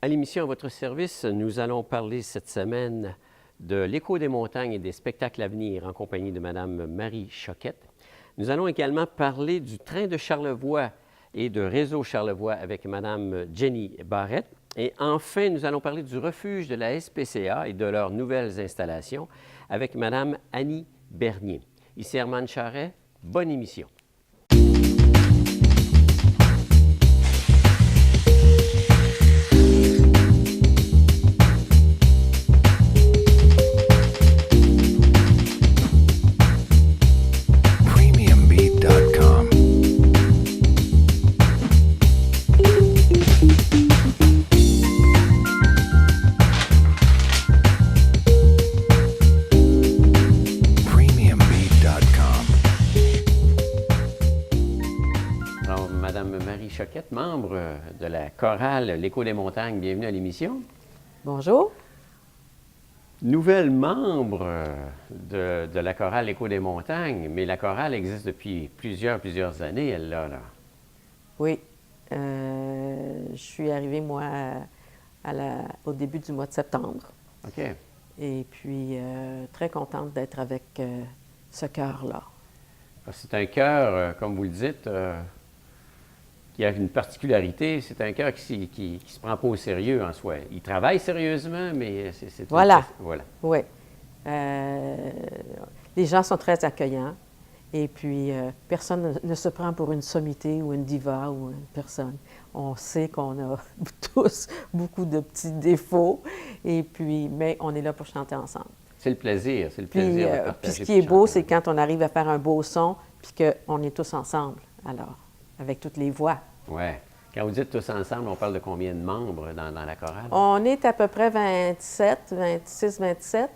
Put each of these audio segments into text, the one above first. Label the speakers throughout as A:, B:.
A: À l'émission à votre service, nous allons parler cette semaine de l'Écho des montagnes et des spectacles à venir en compagnie de Mme Marie Choquette. Nous allons également parler du train de Charlevoix et de Réseau Charlevoix avec Mme Jenny Barrette. Et enfin, nous allons parler du refuge de la SPCA et de leurs nouvelles installations avec Mme Annie Bernier. Ici Herman Charret, bonne émission. Choquette, membre de la chorale L'Écho des montagnes. Bienvenue à l'émission.
B: Bonjour.
A: Nouvelle membre de la chorale L'Écho des montagnes, mais la chorale existe depuis plusieurs années, elle là.
B: Oui. Je suis arrivée, moi, au début du mois de septembre.
A: OK.
B: Et puis, très contente d'être avec ce chœur-là.
A: C'est un chœur, comme vous le dites, qui a une particularité, c'est un chœur qui se prend pas au sérieux en soi. Il travaille sérieusement, mais c'est
B: voilà.
A: Voilà.
B: Oui. Les gens sont très accueillants. Et puis, personne ne se prend pour une sommité ou une diva ou une personne. On sait qu'on a tous beaucoup de petits défauts, et puis, mais on est là pour chanter ensemble.
A: C'est le plaisir de partager.
B: Puis ce qui est beau, c'est quand on arrive à faire un beau son, puis qu'on est tous ensemble, alors, avec toutes les voix.
A: Oui. Quand vous dites tous ensemble, on parle de combien de membres dans la chorale?
B: On est à peu près 26, 27.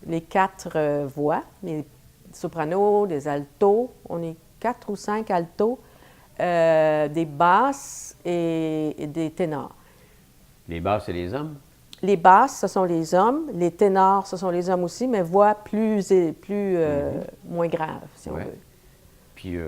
B: Les 4 voix, les sopranos, les altos. On est 4 ou 5 altos, des basses et des ténors. Les
A: basses, c'est les hommes?
B: Les basses, ce sont les hommes. Les ténors, ce sont les hommes aussi, mais voix moins graves, si on veut.
A: Puis,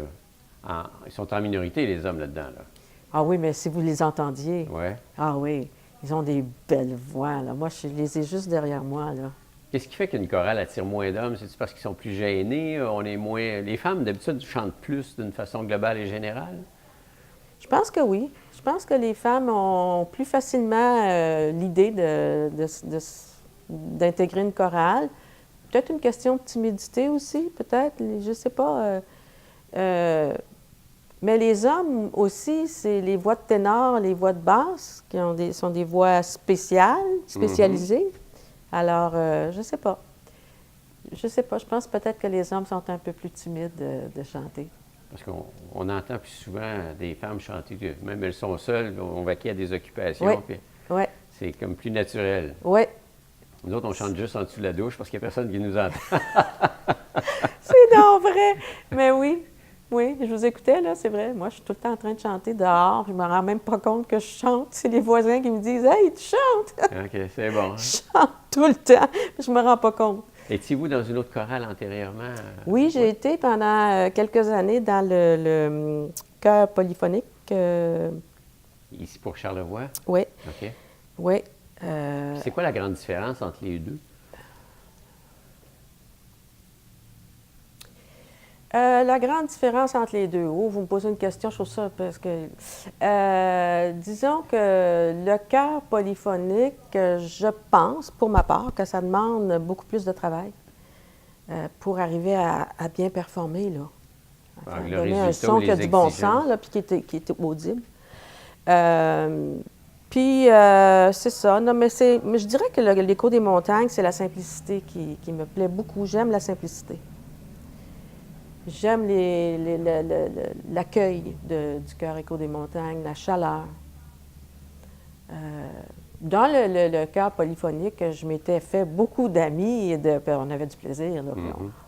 A: ils sont en minorité, les hommes, là-dedans. Là.
B: Ah oui, mais si vous les entendiez.
A: Oui.
B: Ah oui, ils ont des belles voix, là. Moi, je les ai juste derrière moi, là.
A: Qu'est-ce qui fait qu'une chorale attire moins d'hommes? C'est-tu parce qu'ils sont plus gênés? On est moins... Les femmes, d'habitude, chantent plus d'une façon globale et générale?
B: Je pense que oui. Je pense que les femmes ont plus facilement l'idée d'intégrer une chorale. Peut-être une question de timidité aussi, peut-être, je ne sais pas. Mais les hommes aussi, c'est les voix de ténor, les voix de basse, sont des voix spécialisées. Alors, je ne sais pas. Je sais pas. Je pense peut-être que les hommes sont un peu plus timides de chanter.
A: Parce qu'on entend plus souvent des femmes chanter, même elles sont seules, on va qu'il y a des occupations.
B: Oui. Oui.
A: C'est comme plus naturel.
B: Oui.
A: Nous autres, on chante juste en dessous de la douche parce qu'il n'y a personne qui nous entend.
B: C'est donc vrai. Mais oui. Oui, je vous écoutais, là, c'est vrai. Moi, je suis tout le temps en train de chanter dehors. Je ne me rends même pas compte que je chante. C'est les voisins qui me disent « Hey, tu chantes! »
A: OK, c'est bon. Hein?
B: Je chante tout le temps. Je ne me rends pas compte.
A: Étiez-vous dans une autre chorale antérieurement?
B: Oui, j'ai été pendant quelques années dans le chœur polyphonique.
A: Ici pour Charlevoix?
B: Oui.
A: OK.
B: Oui.
A: C'est quoi la grande différence entre les deux?
B: La grande différence entre les deux, vous me posez une question, je trouve ça parce que... disons que le chœur polyphonique, je pense, pour ma part, que ça demande beaucoup plus de travail pour arriver à bien performer, là. Donner un son qui a du bon sens, là, puis qui est audible. Puis, c'est ça. Non, mais je dirais que l'Écho des montagnes, c'est la simplicité qui me plaît beaucoup. J'aime la simplicité. J'aime l'accueil du chœur Écho des montagnes, la chaleur. Dans le chœur polyphonique, je m'étais fait beaucoup d'amis et on avait du plaisir. Là,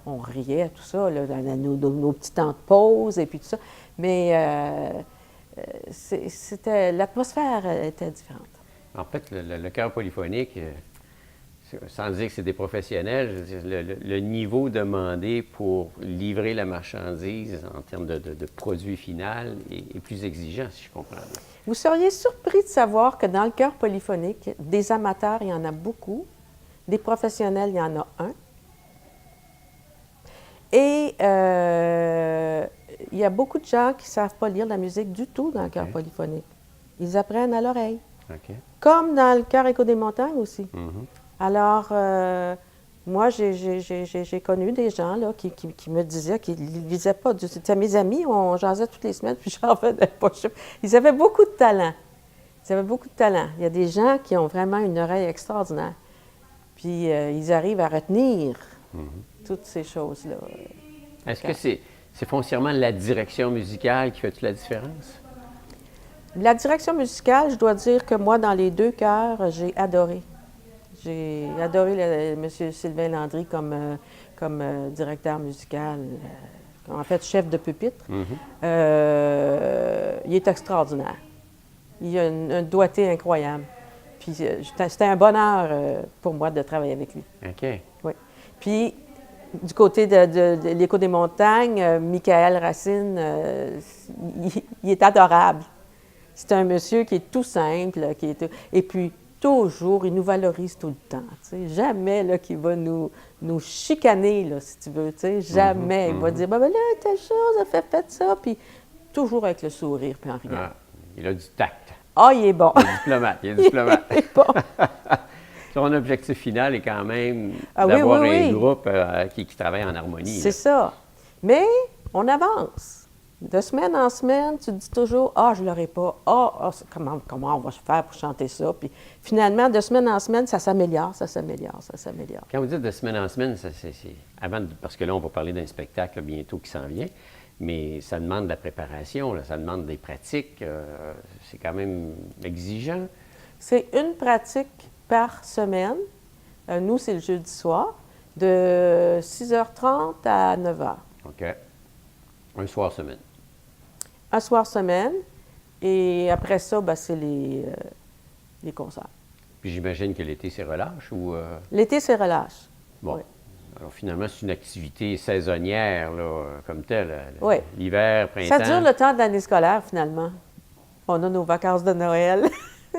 B: on riait, tout ça, là, dans nos petits temps de pause et puis tout ça. Mais l'atmosphère était différente.
A: En fait, le chœur polyphonique, sans dire que c'est des professionnels, je veux dire, le niveau demandé pour livrer la marchandise en termes de produit final est plus exigeant, si je comprends bien.
B: Vous seriez surpris de savoir que dans le chœur polyphonique, des amateurs, il y en a beaucoup, des professionnels, il y en a un. Et il y a beaucoup de gens qui ne savent pas lire la musique du tout dans le chœur polyphonique. Ils apprennent à l'oreille.
A: OK.
B: Comme dans le chœur Écho des montagnes aussi.
A: Mhm.
B: Alors, moi, j'ai connu des gens là, qui me disaient qu'ils ne lisaient pas. C'était mes amis, on jasait toutes les semaines, puis j'en revenais pas. Ils avaient beaucoup de talent. Ils avaient beaucoup de talent. Il y a des gens qui ont vraiment une oreille extraordinaire. Puis, ils arrivent à retenir toutes ces choses-là.
A: Est-ce que c'est foncièrement la direction musicale qui fait toute la différence?
B: La direction musicale, je dois dire que moi, dans les deux chœurs, j'ai adoré. J'ai adoré M. Sylvain Landry comme directeur musical, en fait, chef de pupitre. Il est extraordinaire. Il a un doigté incroyable. Puis c'était un bonheur pour moi de travailler avec lui.
A: OK.
B: Oui. Puis, du côté de l'Écho des montagnes, Michael Racine, il est adorable. C'est un monsieur qui est tout simple, et puis toujours, il nous valorise tout le temps. Tu sais. Jamais là, qu'il va nous chicaner, là, si tu veux. Tu sais. Jamais. Il va dire, ben là, telle chose, faites ça. Puis toujours avec le sourire, puis en riant.
A: Ah, il a du tact.
B: Ah, il est bon.
A: Il est diplomate. Il est diplomate.
B: Il est bon.
A: Son objectif final est quand même
B: Ah,
A: d'avoir
B: oui,
A: un
B: oui.
A: groupe qui travaille en harmonie.
B: C'est ça. Mais on avance. De semaine en semaine, tu te dis toujours, ah, je ne l'aurai pas. Ah, comment on va faire pour chanter ça? Puis finalement, de semaine en semaine, ça s'améliore, ça s'améliore, ça s'améliore.
A: Quand vous dites de semaine en semaine, parce que là, on va parler d'un spectacle bientôt qui s'en vient, mais ça demande de la préparation, là, ça demande des pratiques. C'est quand même exigeant.
B: C'est une pratique par semaine. Nous, c'est le jeudi soir, de 6h30 à 9h.
A: OK. Un soir semaine.
B: Un soir semaine. Et après ça, ben, c'est les concerts.
A: Puis j'imagine que l'été, c'est relâche ou...
B: L'été, c'est relâche.
A: Bon.
B: Oui.
A: Alors finalement, c'est une activité saisonnière, là, comme telle.
B: Oui.
A: L'hiver, printemps.
B: Ça dure le temps de l'année scolaire, finalement. On a nos vacances de Noël.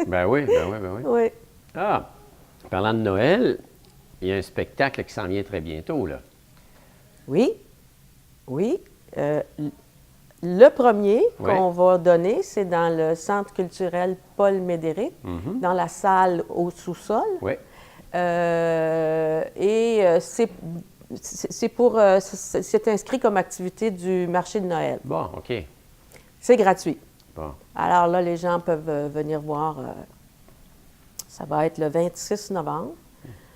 A: Ben oui, ben oui, ben oui.
B: Oui.
A: Ah, parlant de Noël, il y a un spectacle qui s'en vient très bientôt, là.
B: Oui. Oui. Le premier
A: Ouais.
B: qu'on va donner, c'est dans le Centre culturel Paul Médéric, dans la salle au sous-sol.
A: Oui.
B: C'est inscrit comme activité du marché de Noël.
A: Bon, OK.
B: C'est gratuit.
A: Bon.
B: Alors là, les gens peuvent venir voir. Ça va être le 26 novembre.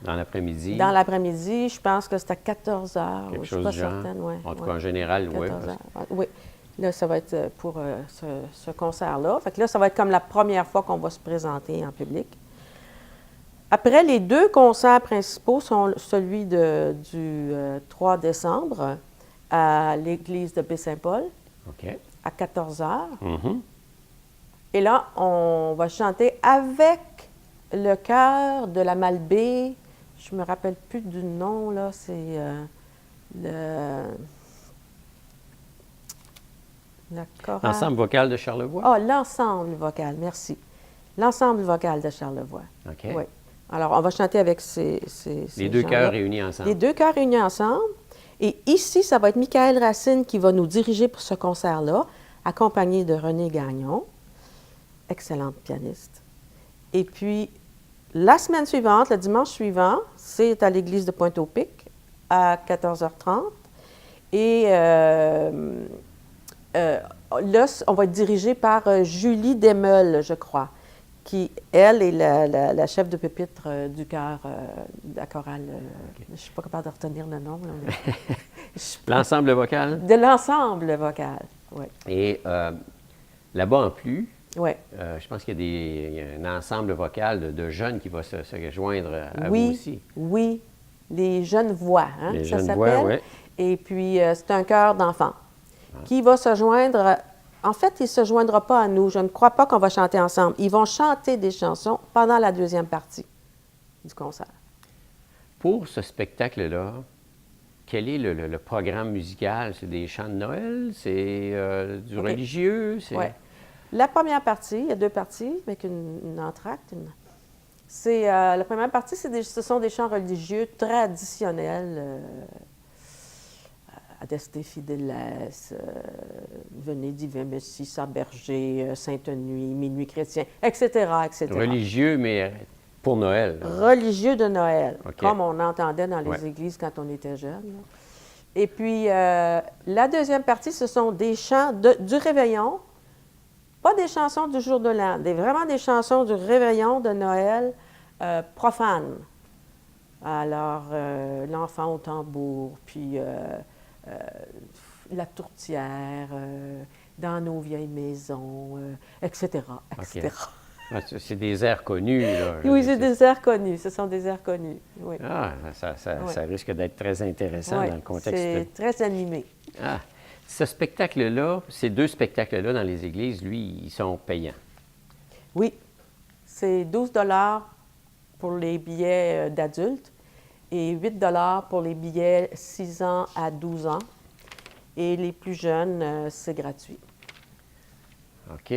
A: Dans l'après-midi.
B: Dans l'après-midi, je pense que c'est à 14 heures.
A: Quelque
B: Je ne suis
A: chose
B: pas
A: du genre.
B: certaine. Ouais,
A: En tout
B: ouais.
A: cas, en général, oui.
B: 14 heures. Oui. Là, ça va être pour ce concert-là. Fait que là, ça va être comme la première fois qu'on va se présenter en public. Après, les deux concerts principaux sont celui du 3 décembre à l'église de Baie-Saint-Paul
A: OK.
B: à 14 heures.
A: Mhm.
B: Et là, on va chanter avec le chœur de la Malbaie. Je me rappelle plus du nom, là. C'est la chorale.
A: L'ensemble vocal de Charlevoix?
B: Ah, l'ensemble vocal, merci. L'ensemble vocal de Charlevoix.
A: OK.
B: Oui. Alors, on va chanter avec ces
A: Les deux
B: gens-là.
A: chœurs réunis ensemble.
B: Les deux chœurs réunis ensemble. Et ici, ça va être Michael Racine qui va nous diriger pour ce concert-là, accompagné de René Gagnon, excellente pianiste. Et puis, la semaine suivante, le dimanche suivant, c'est à l'église de Pointe-au-Pic à 14h30. Et là, on va être dirigé par Julie Desmeules, je crois, qui, elle, est la chef de pupitre du chœur de la chorale. Je ne suis pas capable de retenir le nom. Là, mais
A: L'ensemble vocal?
B: de l'ensemble vocal, oui.
A: Et là-bas, en plus,
B: Oui.
A: je pense qu'il y a un ensemble vocal de jeunes qui va se joindre à
B: Oui,
A: vous aussi.
B: oui. Les jeunes voix, hein,
A: Les
B: ça
A: jeunes
B: s'appelle.
A: voix, oui.
B: Et puis, c'est un chœur d'enfants qui va se joindre. En fait, il ne se joindra pas à nous. Je ne crois pas qu'on va chanter ensemble. Ils vont chanter des chansons pendant la deuxième partie du concert.
A: Pour ce spectacle-là, quel est le programme musical? C'est des chants de Noël? C'est du
B: OK.
A: religieux?
B: Oui. La première partie, il y a 2 parties avec une entr'acte. La première partie, ce sont des chants religieux traditionnels. Adeste Fideles, Venez divin Messie, Saint Berger, Sainte Nuit, Minuit chrétien, etc., etc.
A: Religieux, mais pour Noël. Là.
B: Religieux de Noël,
A: OK.
B: comme on entendait dans les
A: Ouais.
B: églises quand on était jeune. Là. Et puis, la deuxième partie, ce sont des chants du réveillon, pas des chansons du jour de l'an, vraiment des chansons du réveillon de Noël profanes. Alors, l'enfant au tambour, puis la tourtière, dans nos vieilles maisons, etc., etc.
A: Ah, c'est des airs connus, là.
B: Oui, c'est des airs connus. Ce sont des airs connus, oui.
A: Ah, ça risque d'être très intéressant
B: Oui,
A: dans le contexte.
B: c'est très animé.
A: Ah, ce spectacle-là, ces 2 spectacles-là dans les églises, lui, ils sont payants.
B: Oui, c'est 12 pour les billets d'adultes et 8 pour les billets 6 ans à 12 ans. Et les plus jeunes, c'est gratuit.
A: OK.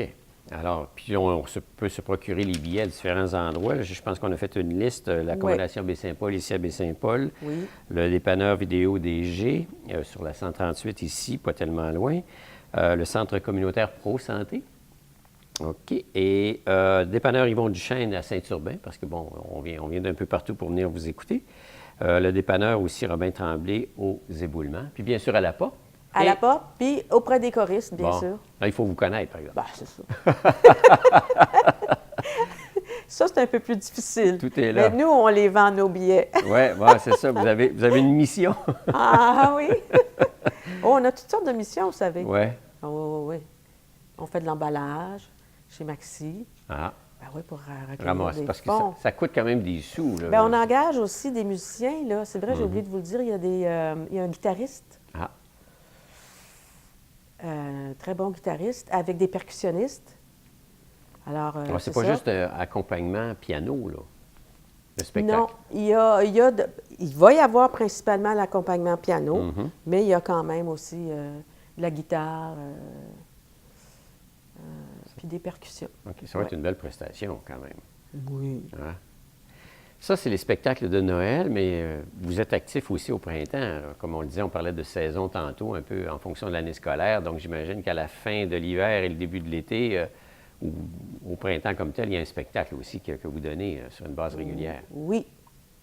A: Alors, puis on peut se procurer les billets à différents endroits. Là, je pense qu'on a fait une liste. L'accommodation Baie-Saint-Paul, ici à Baie-Saint-Paul.
B: Oui.
A: Le dépanneur vidéo DG, sur la 138 ici, pas tellement loin. Le centre communautaire Pro Santé. OK. Et dépanneur Yvon Duchesne à Saint-Urbain, parce que, bon, on vient d'un peu partout pour venir vous écouter. Le dépanneur aussi Robin Tremblay aux Éboulements. Puis bien sûr à la porte.
B: À la porte, puis auprès des choristes, bien
A: Bon,
B: sûr.
A: là, il faut vous connaître, par exemple.
B: Ben, c'est ça. Ça, c'est un peu plus difficile.
A: Tout est là.
B: Mais nous, on les vend nos billets.
A: Oui, c'est ça. Vous avez une mission.
B: Ah oui! Oh, on a toutes sortes de missions, vous savez.
A: Oui.
B: Oh, oui, oui. On fait de l'emballage chez Maxi.
A: Ah,
B: Ben oui, pour recueillir
A: ramasse.
B: des
A: Parce que
B: fonds.
A: ça coûte quand même des sous, là.
B: Bien, on engage aussi des musiciens, là. C'est vrai, j'ai oublié de vous le dire, il y a un guitariste,
A: Ah,
B: très bon guitariste, avec des percussionnistes. Alors,
A: c'est pas
B: ça.
A: juste accompagnement piano, là, le spectacle.
B: Non, il va y avoir principalement l'accompagnement piano, mais il y a quand même aussi de la guitare, puis des percussions.
A: OK, ça va être une belle prestation, quand même.
B: Oui.
A: Hein? Ça, c'est les spectacles de Noël, mais vous êtes actif aussi au printemps. Là. Comme on le disait, on parlait de saison tantôt, un peu en fonction de l'année scolaire. Donc, j'imagine qu'à la fin de l'hiver et le début de l'été, ou au printemps comme tel, il y a un spectacle aussi que vous donnez sur une base régulière.
B: Oui.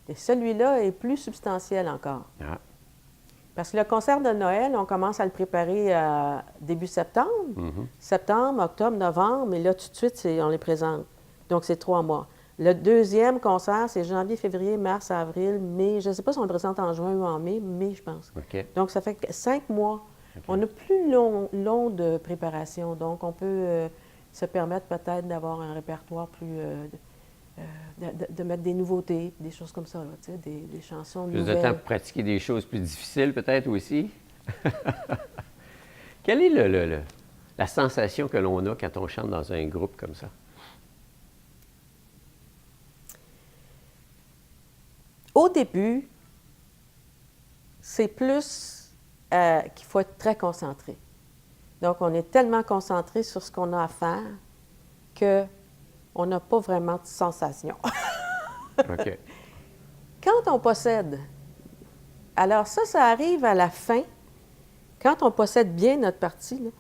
B: Et celui-là est plus substantiel encore.
A: Ah,
B: Parce que le concert de Noël, on commence à le préparer début septembre. Septembre, octobre, novembre, et là, tout de suite, on les présente. Donc, c'est 3 mois. Le deuxième concert, c'est janvier, février, mars, avril, mai. Je ne sais pas si on le présente en juin ou en mai, je pense.
A: OK.
B: Donc, ça fait 5 mois.
A: OK.
B: On a plus long de préparation. Donc, on peut se permettre peut-être d'avoir un répertoire plus... de mettre des nouveautés, des choses comme ça, là, tu sais, des chansons
A: Plus
B: nouvelles.
A: de temps pour pratiquer des choses plus difficiles, peut-être aussi. Quelle est la sensation que l'on a quand on chante dans un groupe comme ça?
B: Au début, c'est plus qu'il faut être très concentré. Donc, on est tellement concentré sur ce qu'on a à faire qu'on n'a pas vraiment de sensation.
A: OK.
B: Quand on possède, alors ça arrive à la fin, quand on possède bien notre partie, là,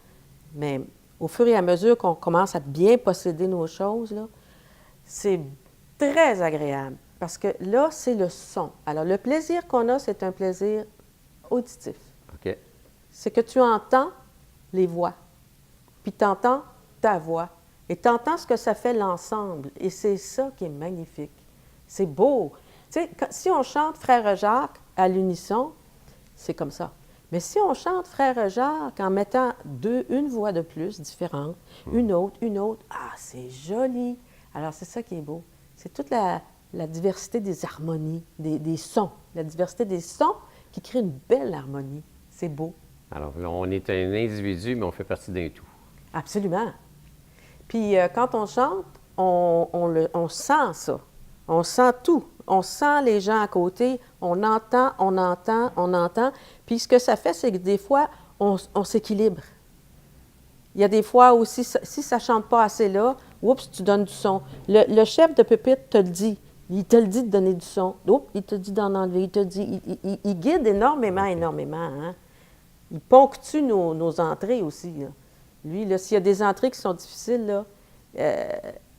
B: mais au fur et à mesure qu'on commence à bien posséder nos choses, là, c'est très agréable. Parce que là, c'est le son. Alors, le plaisir qu'on a, c'est un plaisir auditif.
A: OK.
B: C'est que tu entends les voix, puis tu entends ta voix, et tu entends ce que ça fait l'ensemble. Et c'est ça qui est magnifique. C'est beau. Tu sais, si on chante Frère Jacques à l'unisson, c'est comme ça. Mais si on chante Frère Jacques en mettant une voix de plus différente, une autre, c'est joli. Alors, c'est ça qui est beau. C'est toute la diversité des harmonies, des sons. La diversité des sons qui crée une belle harmonie. C'est beau.
A: Alors, là, on est un individu, mais on fait partie d'un tout.
B: Absolument. Puis, quand on chante, on sent ça. On sent tout. On sent les gens à côté, on entend, on entend, on entend. Puis ce que ça fait, c'est que des fois, on s'équilibre. Il y a des fois où si ça ne chante pas assez là, oups, tu donnes du son. Le chef de pupitre te le dit. Il te le dit de donner du son. Oups, il te dit d'en enlever. Il te dit, il guide énormément, énormément. Hein? Il ponctue nos entrées aussi. Là. Lui, là, s'il y a des entrées qui sont difficiles, là,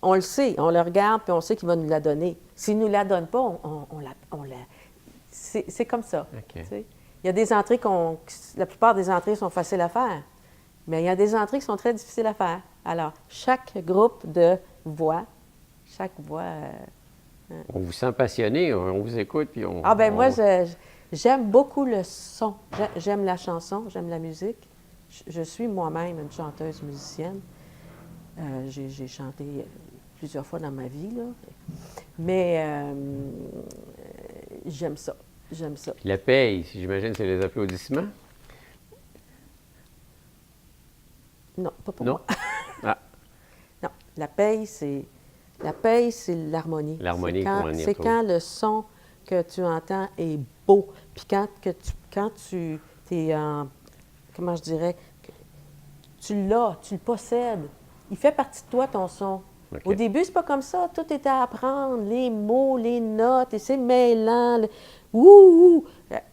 B: on le sait, on le regarde, puis on sait qu'il va nous la donner. S'il ne nous la donne pas, on la... C'est comme ça.
A: Okay.
B: Il y a des entrées la plupart des entrées sont faciles à faire, mais il y a des entrées qui sont très difficiles à faire. Alors, chaque groupe de voix, chaque voix...
A: On vous sent passionné, on vous écoute, puis on...
B: Ah ben moi, j'aime beaucoup le son. J'aime la chanson, j'aime la musique. Je suis moi-même une chanteuse musicienne. J'ai chanté plusieurs fois dans ma vie, là. Mais j'aime ça. J'aime ça.
A: Puis la paye, j'imagine, c'est les applaudissements?
B: Non, pas pour
A: non?
B: moi.
A: Ah.
B: Non, la paye, c'est l'harmonie.
A: L'harmonie qu'on y
B: c'est
A: retrouve.
B: quand le son que tu entends est beau. Puis quand tu es en... Comment je dirais? Tu l'as, tu le possèdes. Il fait partie de toi, ton son.
A: Okay.
B: Au début, c'est pas comme ça. Tout est à apprendre, les mots, les notes, et c'est mêlant. Ouh!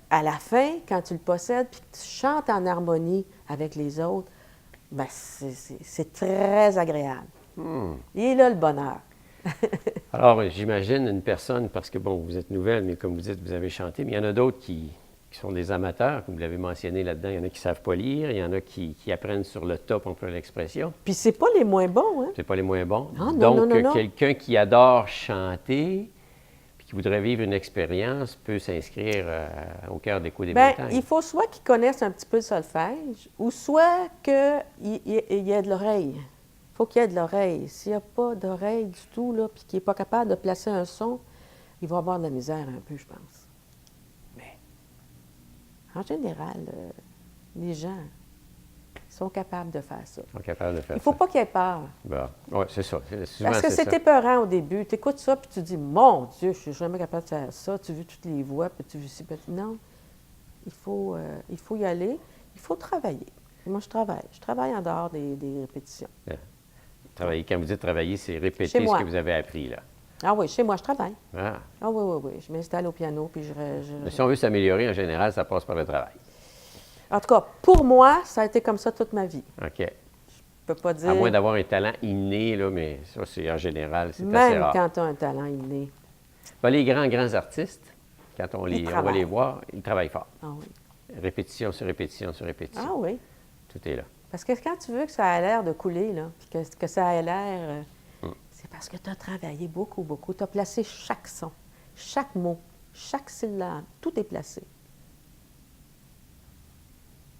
B: À la fin, quand tu le possèdes, puis que tu chantes en harmonie avec les autres, ben c'est très agréable. Il est là, le bonheur.
A: Alors, j'imagine une personne, parce que, bon, vous êtes nouvelle, mais comme vous dites, vous avez chanté, mais il y en a d'autres qui sont des amateurs, comme vous l'avez mentionné là-dedans. Il y en a qui ne savent pas lire, il y en a qui apprennent sur le top, on peut l'expression.
B: Puis c'est pas les moins bons, hein?
A: C'est pas les moins bons.
B: Ah, non,
A: donc,
B: non, non.
A: Quelqu'un qui adore chanter, puis qui voudrait vivre une expérience, peut s'inscrire au cœur d'Écho des montagnes.
B: Il faut soit qu'ils connaissent un petit peu le solfège, ou soit qu'il y ait de l'oreille. Il faut qu'il y ait de l'oreille. S'il n'y a pas d'oreille du tout, là, puis qu'il n'est pas capable de placer un son, il va avoir de la misère un peu, je pense. Mais, en général, les gens sont capables de faire ça.
A: Ils sont capables de faire ça.
B: Il ne faut pas qu'il y ait peur.
A: Bon. Oui, c'est ça. Souvent,
B: Parce que c'est épeurant au début. Tu écoutes ça, puis tu dis, mon Dieu, je ne suis jamais capable de faire ça. Tu as vu toutes les voix, puis tu as vu ci, puis non. Il faut y aller. Il faut travailler. Et moi, je travaille. Je travaille en dehors des répétitions.
A: Travailler, quand vous dites travailler, c'est répéter
B: Chez moi.
A: ce que vous avez appris, là.
B: Ah oui, chez moi, je travaille.
A: Ah.
B: Ah oui. Je m'installe au piano, puis
A: Mais si on veut s'améliorer, en général, ça passe par le travail.
B: En tout cas, pour moi, ça a été comme ça toute ma vie.
A: OK.
B: Je peux pas dire...
A: À moins d'avoir un talent inné, là, mais ça, c'est en général, c'est assez
B: Même
A: rare.
B: quand tu as un talent inné.
A: Ben, les grands artistes, quand on va les
B: travaillent.
A: voir, ils travaillent fort.
B: Ah oui.
A: Répétition sur répétition sur répétition.
B: Ah oui.
A: Tout est là.
B: Parce que quand tu veux que ça ait l'air de couler, là, puis que ça ait l'air... c'est parce que tu as travaillé beaucoup, beaucoup. Tu as placé chaque son, chaque mot, chaque syllabe. Tout est placé.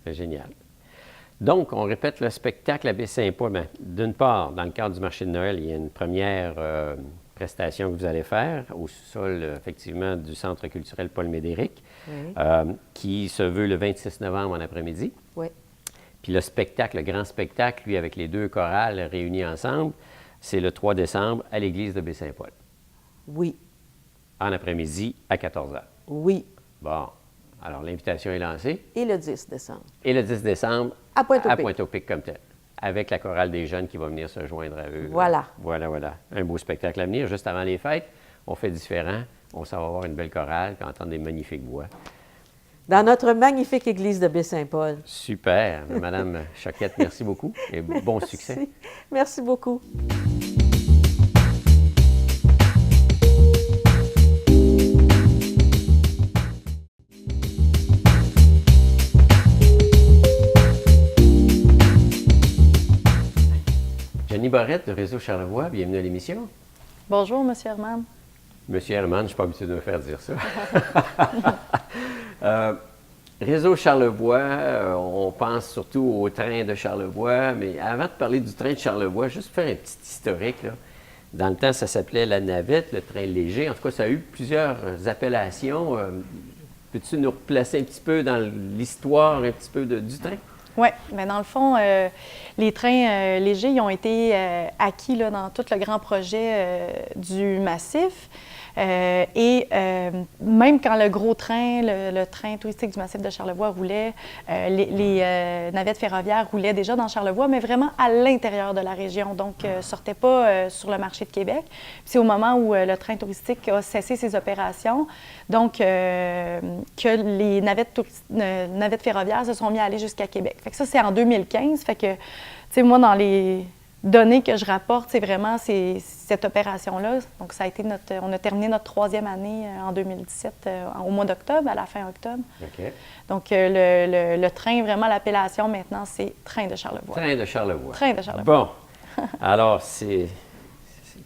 A: C'est génial. Donc, on répète le spectacle à Baie-Saint-Paul. Ben, d'une part, dans le cadre du marché de Noël, il y a une première prestation que vous allez faire au sol, effectivement, du Centre culturel Paul Médéric,
B: Oui.
A: qui se veut le 26 novembre en après-midi.
B: Oui.
A: Puis le spectacle, le grand spectacle, lui, avec les deux chorales réunis ensemble, c'est le 3 décembre à l'église de Baie-Saint-Paul,
B: Oui.
A: en après-midi à 14 h.
B: Oui.
A: Bon, alors l'invitation est lancée.
B: Et le 10 décembre.
A: Et le 10 décembre,
B: À Pointe-au-Pic.
A: Pointe-au-Pic comme tel, avec la chorale des jeunes qui va venir se joindre à eux.
B: Voilà.
A: Voilà. Un beau spectacle à venir. Juste avant les fêtes, on fait différent. On s'en va voir une belle chorale, puis entendre des magnifiques voix.
B: Dans notre magnifique église de Baie-Saint-Paul.
A: Super. Madame Choquette, merci beaucoup et bon succès.
B: Merci. Merci beaucoup.
A: Jenny Barrette, de Réseau Charlevoix, bienvenue à l'émission.
C: Bonjour, M. Herman.
A: Monsieur Herman, je ne suis pas habitué de me faire dire ça. Réseau Charlevoix, on pense surtout au train de Charlevoix, mais avant de parler du train de Charlevoix, juste faire un petit historique, là. Dans le temps, ça s'appelait la navette, le train léger. En tout cas, ça a eu plusieurs appellations. Peux-tu nous replacer un petit peu dans l'histoire un petit peu du train?
C: Oui, mais dans le fond, les trains légers ils ont été acquis là, dans tout le grand projet du massif. Même quand le gros train, le train touristique du massif de Charlevoix roulait, les navettes ferroviaires roulaient déjà dans Charlevoix, mais vraiment à l'intérieur de la région, donc ne sortaient pas sur le marché de Québec. Puis c'est au moment où le train touristique a cessé ses opérations, donc que les navettes ferroviaires se sont mis à aller jusqu'à Québec. Fait que ça, c'est en 2015. Fait que, tu sais, moi, dans les données que je rapporte, c'est vraiment cette opération-là. Donc, ça a été on a terminé notre 3e année en 2017, au mois d'octobre, à la fin octobre.
A: OK.
C: Donc, le train, vraiment, l'appellation maintenant, c'est Train de Charlevoix.
A: Train de Charlevoix.
C: Train de Charlevoix.
A: Bon. Alors,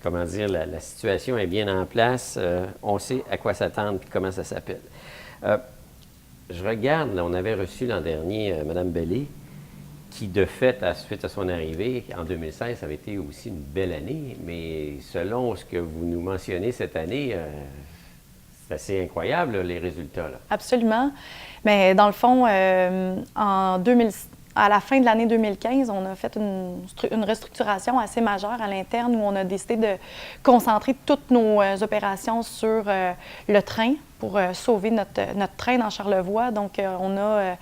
A: comment dire, la situation est bien en place. On sait à quoi s'attendre et comment ça s'appelle. Je regarde, là, on avait reçu l'an dernier Mme Bellé, qui, de fait, suite à son arrivée, en 2016, ça avait été aussi une belle année, mais selon ce que vous nous mentionnez cette année, c'est assez incroyable, là, les résultats. Là.
C: Absolument. Mais dans le fond, à la fin de l'année 2015, on a fait une restructuration assez majeure à l'interne où on a décidé de concentrer toutes nos opérations sur le train pour sauver notre train dans Charlevoix. Donc, on a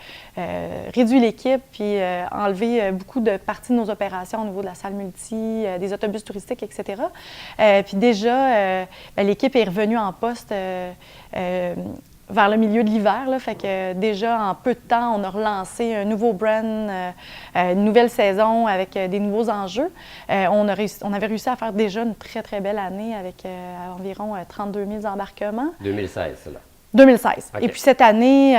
C: réduit l'équipe puis enlevé beaucoup de parties de nos opérations au niveau de la salle multi, des autobus touristiques, etc. Puis déjà, l'équipe est revenue en poste vers le milieu de l'hiver. Là, fait que déjà, en peu de temps, on a relancé un nouveau brand, une nouvelle saison avec des nouveaux enjeux. On avait réussi à faire déjà une très, très belle année avec environ 32 000 embarquements.
A: 2016, c'est là.
C: 2016.
A: Okay.
C: Et puis cette année,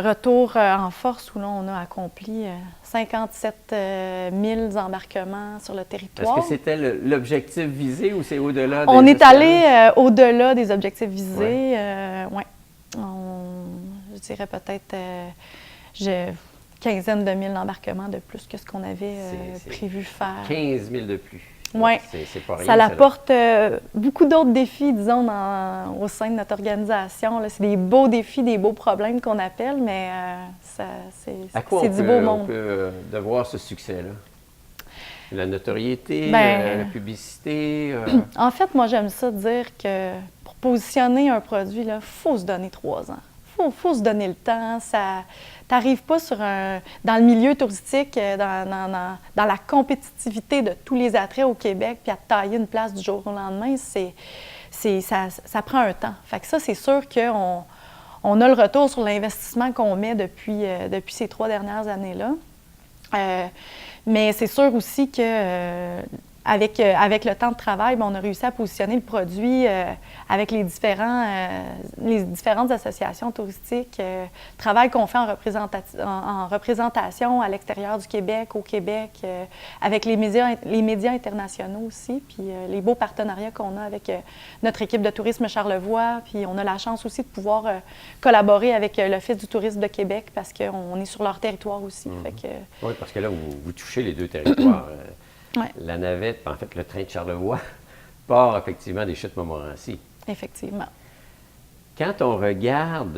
C: retour en force où là, on a accompli 57 000 embarquements sur le territoire.
A: Est-ce que c'était l'objectif visé ou c'est au-delà?
C: On est allé au-delà des objectifs visés. Ouais. Je dirais peut-être quinzaine de mille d'embarquements de plus que ce qu'on avait prévu faire.
A: 15 000 de plus.
C: Oui.
A: C'est pas rien.
C: Ça apporte beaucoup d'autres défis, disons, au sein de notre organisation. C'est des beaux défis, des beaux problèmes qu'on appelle, mais c'est du beau monde.
A: On peut devoir ce succès-là? La notoriété, la publicité?
C: En fait, moi, j'aime ça dire que pour positionner un produit, il faut se donner 3 ans. Il faut se donner le temps. Tu n'arrives pas dans le milieu touristique, dans la compétitivité de tous les attraits au Québec, puis à te tailler une place du jour au lendemain, ça prend un temps. Fait que ça, c'est sûr qu'on a le retour sur l'investissement qu'on met depuis ces 3 dernières années-là. Mais c'est sûr aussi que avec le temps de travail, on a réussi à positionner le produit avec les différentes associations touristiques, travail qu'on fait en représentation à l'extérieur du Québec, au Québec, avec les médias internationaux aussi, puis les beaux partenariats qu'on a avec notre équipe de tourisme Charlevoix, puis on a la chance aussi de pouvoir collaborer avec l'Office du tourisme de Québec parce qu'on est sur leur territoire aussi. Fait que,
A: oui, parce que là, vous touchez les 2 territoires.
C: Ouais.
A: La navette, en fait, le train de Charlevoix part effectivement des Chutes Montmorency.
C: Effectivement.
A: Quand on regarde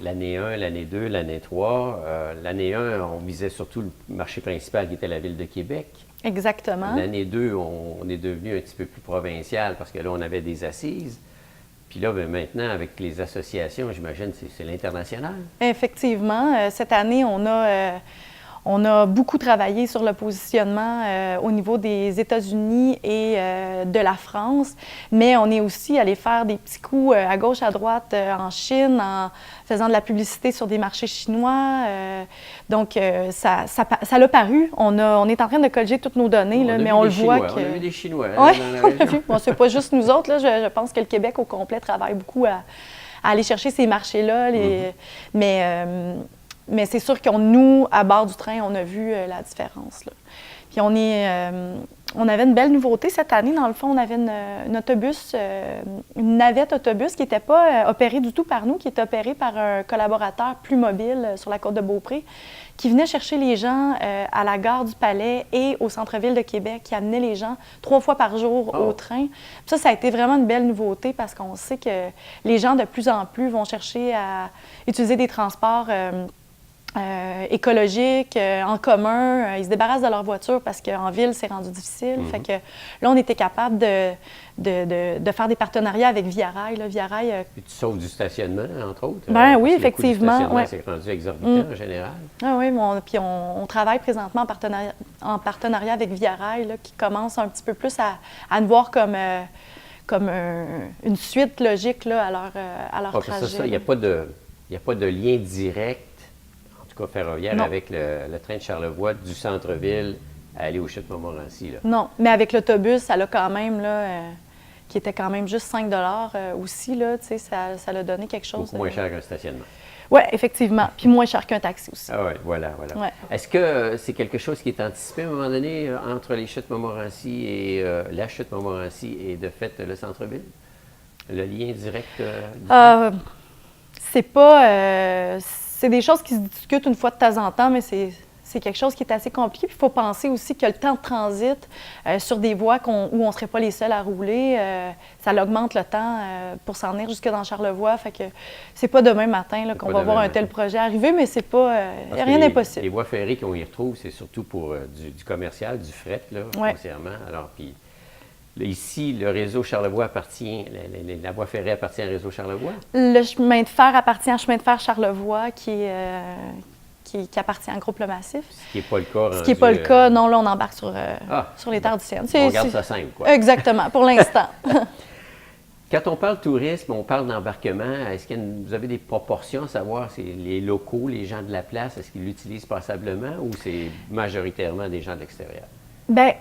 A: l'année 1, l'année 2, l'année 3, l'année 1, on visait surtout le marché principal qui était la ville de Québec.
C: Exactement.
A: L'année 2, on est devenu un petit peu plus provincial parce que là, on avait des assises. Puis là, bien, maintenant, avec les associations, j'imagine que c'est l'international.
C: Effectivement. Cette année, on a beaucoup travaillé sur le positionnement au niveau des États-Unis et de la France, mais on est aussi allé faire des petits coups à gauche, à droite en Chine, en faisant de la publicité sur des marchés chinois. Donc, ça l'a paru. On est en train de colliger toutes nos données, mais on le voit que...
A: On a vu des Chinois
C: Oui,
A: dans la région.
C: Bon, c'est pas juste nous autres. Là. Je pense que le Québec au complet travaille beaucoup à aller chercher ces marchés-là. Mais c'est sûr que nous, à bord du train, on a vu la différence. Là. Puis on avait une belle nouveauté cette année. Dans le fond, on avait une navette autobus qui n'était pas opérée du tout par nous, qui était opérée par un collaborateur plus mobile sur la côte de Beaupré, qui venait chercher les gens à la gare du Palais et au centre-ville de Québec, qui amenait les gens 3 fois par jour au train. Puis ça a été vraiment une belle nouveauté parce qu'on sait que les gens, de plus en plus, vont chercher à utiliser des transports écologique, en commun. Ils se débarrassent de leur voiture parce qu'en ville, c'est rendu difficile. Fait que là, on était capable de faire des partenariats avec Via Rail. Là. Via Rail,
A: Puis tu sauves du stationnement, entre autres.
C: Ben oui,
A: parce que
C: effectivement.
A: Le coût du
C: Ouais.
A: stationnement, c'est rendu exorbitant en général.
C: Ah oui, puis on travaille présentement en partenariat avec Via Rail, là, qui commence un petit peu plus à nous voir comme une suite logique là, à leur trajet.
A: Ça, il n'y a pas de lien direct, en tout cas ferroviaire,
C: Non.
A: avec le train de Charlevoix du centre-ville à aller au Chute-Montmorency. Là.
C: Non, mais avec l'autobus, ça l'a quand même, là, qui était quand même juste 5 aussi, là, tu sais, ça l'a donné quelque chose.
A: Beaucoup moins cher qu'un stationnement.
C: Oui, effectivement. Puis moins cher qu'un taxi aussi.
A: Ah oui, voilà.
C: Ouais.
A: Est-ce que c'est quelque chose qui est anticipé à un moment donné entre les Chutes-Montmorency et la Chute-Montmorency et de fait le centre-ville? Le lien direct?
C: C'est pas... c'est des choses qui se discutent une fois de temps en temps, mais c'est quelque chose qui est assez compliqué. Puis il faut penser aussi que le temps de transit sur des voies où on ne serait pas les seuls à rouler, ça augmente le temps pour s'en venir jusque dans Charlevoix. Fait que c'est pas demain matin là, qu'on va voir un tel projet arriver, mais c'est pas... rien d'impossible.
A: Les voies ferrées qu'on y retrouve, c'est surtout pour du commercial, du fret, là, foncièrement. Alors, puis là, ici, le réseau Charlevoix appartient, la voie ferrée appartient au réseau Charlevoix?
C: Le chemin de fer appartient au chemin de fer Charlevoix qui appartient à Groupe Le Massif.
A: Ce qui n'est pas le cas.
C: Ce qui n'est pas le cas, non, là, on embarque sur les terres du Sienne.
A: On garde ça simple, quoi.
C: Exactement, pour l'instant.
A: Quand on parle tourisme, on parle d'embarquement. Est-ce que vous avez des proportions à savoir, c'est les locaux, les gens de la place, est-ce qu'ils l'utilisent passablement ou c'est majoritairement des gens de l'extérieur?
C: Bien,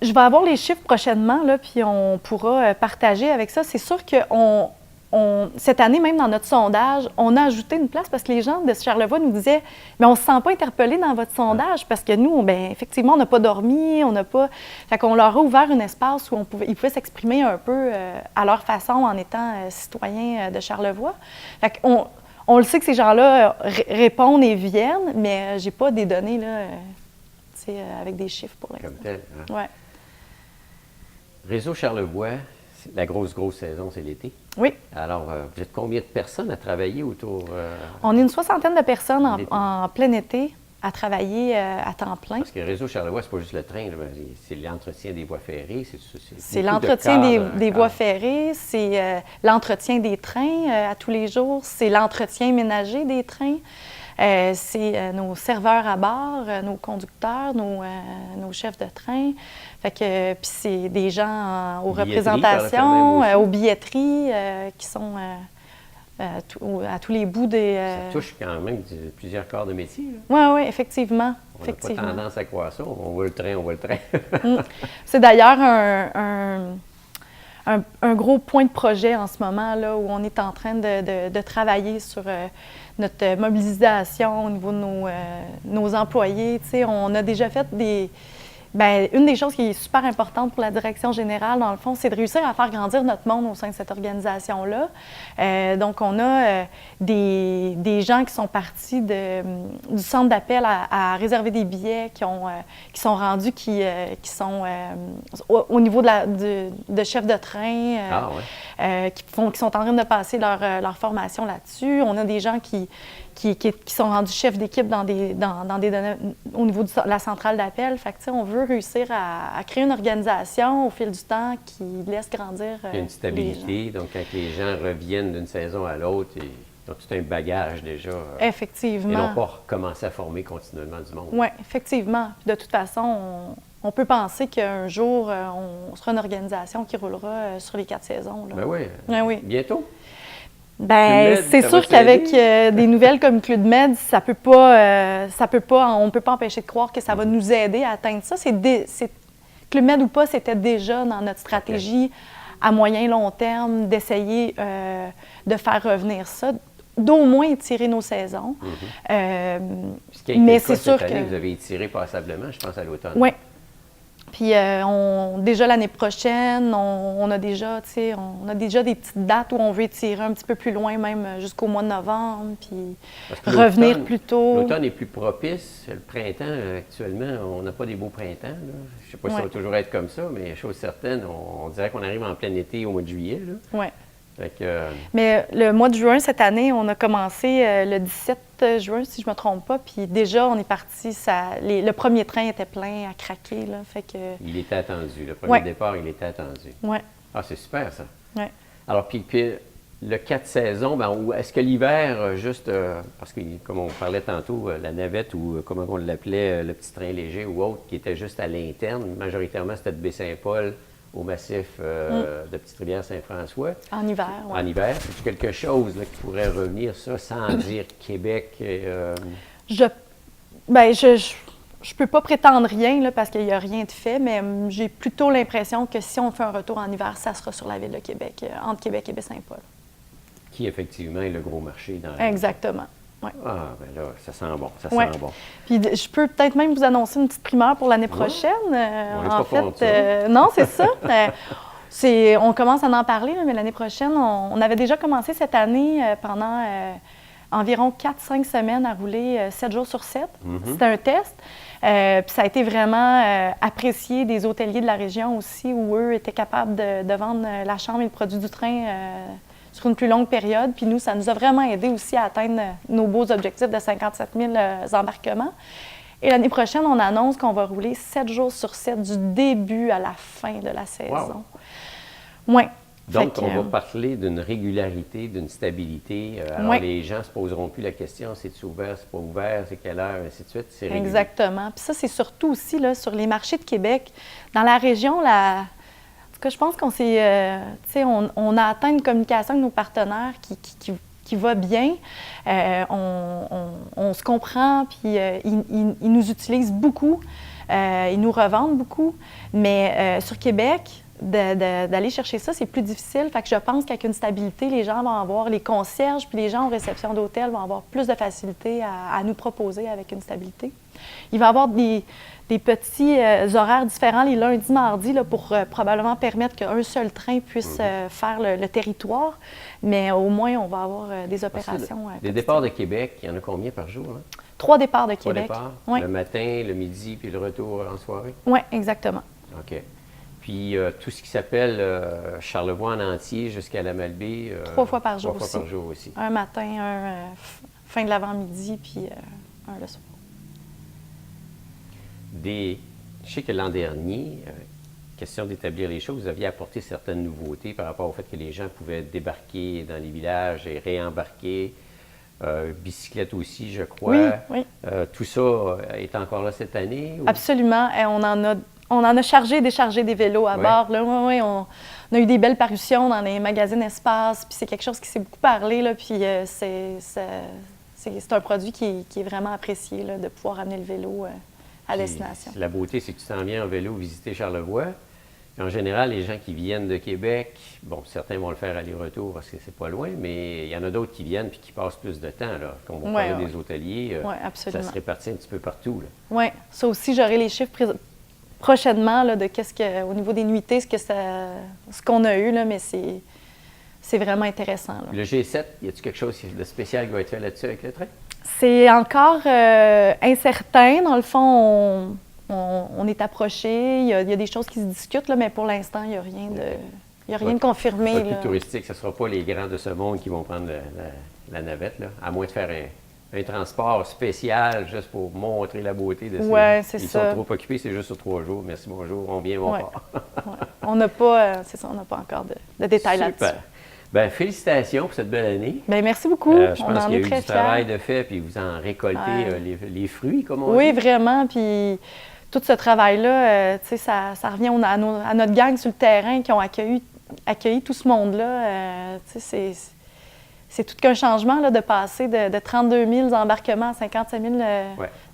C: je vais avoir les chiffres prochainement, là, puis on pourra partager avec ça. C'est sûr que cette année, même dans notre sondage, on a ajouté une place parce que les gens de Charlevoix nous disaient « Mais on ne se sent pas interpellés dans votre sondage parce que nous, bien, effectivement, on n'a pas dormi, on n'a pas... » Fait qu'on leur a ouvert un espace où ils pouvaient s'exprimer un peu à leur façon en étant citoyens de Charlevoix. Fait qu'on on le sait que ces gens-là répondent et viennent, mais j'ai pas des données là, avec des chiffres pour l'instant.
A: Comme tel. Hein?
C: Ouais.
A: Réseau Charlevoix, la grosse saison, c'est l'été.
C: Oui.
A: Alors, vous êtes combien de personnes à travailler autour?
C: On est une 60aine de personnes en plein été à travailler à temps plein.
A: Parce que le réseau Charlevoix, c'est pas juste le train, c'est l'entretien des voies ferrées.
C: C'est l'entretien des voies ferrées, c'est l'entretien des trains à tous les jours, c'est l'entretien ménager des trains. C'est nos serveurs à bord, nos conducteurs, nos chefs de train. Fait que, puis c'est des gens aux représentations, aux billetteries qui sont à tous les bouts des...
A: Ça touche quand même plusieurs corps de métier.
C: Oui, effectivement.
A: On n'a pas tendance à croire ça. On voit le train,
C: C'est d'ailleurs un gros point de projet en ce moment, là, où on est en train de travailler sur notre mobilisation au niveau de nos employés. Tu sais, on a déjà fait une des choses qui est super importante pour la direction générale, dans le fond, c'est de réussir à faire grandir notre monde au sein de cette organisation-là. Donc, on a des gens qui sont partis du centre d'appel à réserver des billets, qui sont rendus, qui sont au niveau de chef de train, qui sont en train de passer leur formation là-dessus. On a des gens qui sont rendus chefs d'équipe dans des au niveau de la centrale d'appel. Fait que, on veut réussir à créer une organisation au fil du temps qui laisse grandir
A: Il y a une stabilité, donc quand les gens reviennent d'une saison à l'autre, ils ont tout un bagage déjà.
C: Effectivement.
A: Ils n'ont pas recommencé à former continuellement du monde.
C: Oui, effectivement. Puis de toute façon, on peut penser qu'un jour, on sera une organisation qui roulera sur les 4 saisons. Là.
A: Ben oui.
C: Oui.
A: Bientôt?
C: Bien, c'est sûr qu'avec des nouvelles comme Club Med, on ne peut pas empêcher de croire que ça va nous aider à atteindre ça. Club Med ou pas, c'était déjà dans notre stratégie à moyen long terme d'essayer de faire revenir ça, d'au moins étirer nos saisons.
A: Mais c'est sûr que vous avez étiré passablement, je pense, à l'automne.
C: Oui. Puis déjà l'année prochaine, on a déjà des petites dates où on veut étirer un petit peu plus loin, même jusqu'au mois de novembre, puis revenir plus tôt.
A: L'automne est plus propice. Le printemps, actuellement, on n'a pas des beaux printemps. Là. Je ne sais pas si ça va toujours être comme ça, mais chose certaine, on dirait qu'on arrive en plein été au mois de juillet.
C: Oui.
A: Fait que,
C: Mais le mois de juin, cette année, on a commencé le 17 juin, si je ne me trompe pas. Puis déjà, on est parti, le premier train était plein à craquer. Là, fait que...
A: il était attendu. Le premier
C: Ouais.
A: départ, il était attendu.
C: Ouais.
A: Ah, c'est super, ça.
C: Ouais.
A: Alors, puis le 4 saisons, ben, est-ce que l'hiver, juste, parce que comme on parlait tantôt, la navette ou comment on l'appelait, le petit train léger ou autre, qui était juste à l'interne, majoritairement, c'était de Baie-Saint-Paul au massif de Petite-Rivière-Saint-François.
C: En hiver, oui.
A: En hiver, c'est quelque chose là, qui pourrait revenir, ça, sans dire Québec.
C: Je peux pas prétendre rien là, parce qu'il n'y a rien de fait, mais j'ai plutôt l'impression que si on fait un retour en hiver, ça sera sur la ville de Québec, entre Québec et Baie-Saint-Paul.
A: Qui, effectivement, est le gros marché dans la...
C: Exactement. Ouais.
A: Ah, bien là, ça sent bon, ça
C: Ouais.
A: sent bon.
C: Puis je peux peut-être même vous annoncer une petite primeur pour l'année prochaine.
A: On est
C: En
A: pas contre ça.
C: fait, non, c'est ça. On commence à en parler, là, mais l'année prochaine, on avait déjà commencé cette année pendant environ 4-5 semaines à rouler 7 jours sur 7. C'était un test. Puis ça a été vraiment apprécié des hôteliers de la région aussi, où eux étaient capables de vendre la chambre et le produit du train sur une plus longue période. Puis nous, ça nous a vraiment aidé aussi à atteindre nos beaux objectifs de 57 000 embarquements. Et l'année prochaine, on annonce qu'on va rouler 7 jours sur 7 du début à la fin de la saison.
A: Wow.
C: Ouais.
A: Donc, on va parler d'une régularité, d'une stabilité. Alors, les gens ne se poseront plus la question, c'est-tu ouvert, c'est pas ouvert, c'est quelle heure, ainsi de suite. C'est régulier.
C: Exactement. Puis ça, c'est surtout aussi là, sur les marchés de Québec. Dans la région, en tout cas, je pense qu'on s'est, on a atteint une communication avec nos partenaires qui va bien. On se comprend, puis ils nous utilisent beaucoup. Ils nous revendent beaucoup. Mais sur Québec, d'aller chercher ça, c'est plus difficile. Fait que je pense qu'avec une stabilité, les gens vont avoir, les concierges puis les gens en réception d'hôtel vont avoir plus de facilité à nous proposer avec une stabilité. Il va y avoir des petits horaires différents les lundis, mardis là, pour probablement permettre qu'un seul train puisse faire le territoire. Mais au moins, on va avoir des opérations.
A: Les départs de Québec, il y en a combien par jour? Là?
C: 3 départs de
A: 3
C: Québec.
A: départs?
C: Oui.
A: Le matin, le midi, puis le retour en soirée?
C: Oui, exactement.
A: OK. Puis tout ce qui s'appelle Charlevoix en entier jusqu'à la Malbaie?
C: 3 fois par jour
A: 3 fois
C: aussi.
A: par jour aussi.
C: Un matin, un fin de l'avant-midi, puis un le soir.
A: Je sais que l'an dernier, question d'établir les choses, vous aviez apporté certaines nouveautés par rapport au fait que les gens pouvaient débarquer dans les villages et réembarquer. Bicyclette aussi, je crois.
C: Oui, oui.
A: Tout ça est encore là cette année? Ou...
C: Absolument. Et on en a chargé et déchargé des vélos à bord. Là. Oui, on a eu des belles parutions dans les magazines Espace. Puis c'est quelque chose qui s'est beaucoup parlé. Là, puis c'est un produit qui est vraiment apprécié, là, de pouvoir amener le vélo à destination.
A: La beauté, c'est que tu t'en viens en vélo visiter Charlevoix. En général, les gens qui viennent de Québec, bon, certains vont le faire aller-retour parce que c'est pas loin, mais il y en a d'autres qui viennent puis qui passent plus de temps. Là. Quand on va parler des hôteliers, ça se répartit un petit peu partout.
C: Oui, ça aussi, j'aurai les chiffres prochainement là, de au niveau des nuitées, ce qu'on a eu, là, mais c'est vraiment intéressant. Là.
A: Le G7, y a-t-il quelque chose de spécial qui va être fait là-dessus avec le train?
C: C'est encore incertain. Dans le fond, on est approché. Il y a des choses qui se discutent, là, mais pour l'instant, il n'y a rien de confirmé.
A: Ça va être plus touristique. Ce ne sera pas les grands de ce monde qui vont prendre la navette, là, à moins de faire un transport spécial juste pour montrer la beauté de ces...
C: Oui, c'est ça.
A: Ils sont trop occupés, c'est juste sur 3 jours. Merci, bonjour, on vient, on part.
C: On n'a pas, on n'a pas encore de détails là-dessus.
A: Bien, félicitations pour cette belle année.
C: Bien, merci beaucoup.
A: Je pense qu'il y a eu du travail de fait, puis vous en récoltez les fruits, comme on dit.
C: Oui, vraiment. Puis tout ce travail-là, ça revient à notre gang sur le terrain qui ont accueilli tout ce monde-là. C'est tout qu'un changement là, de passer de 32 000 embarquements à 55 000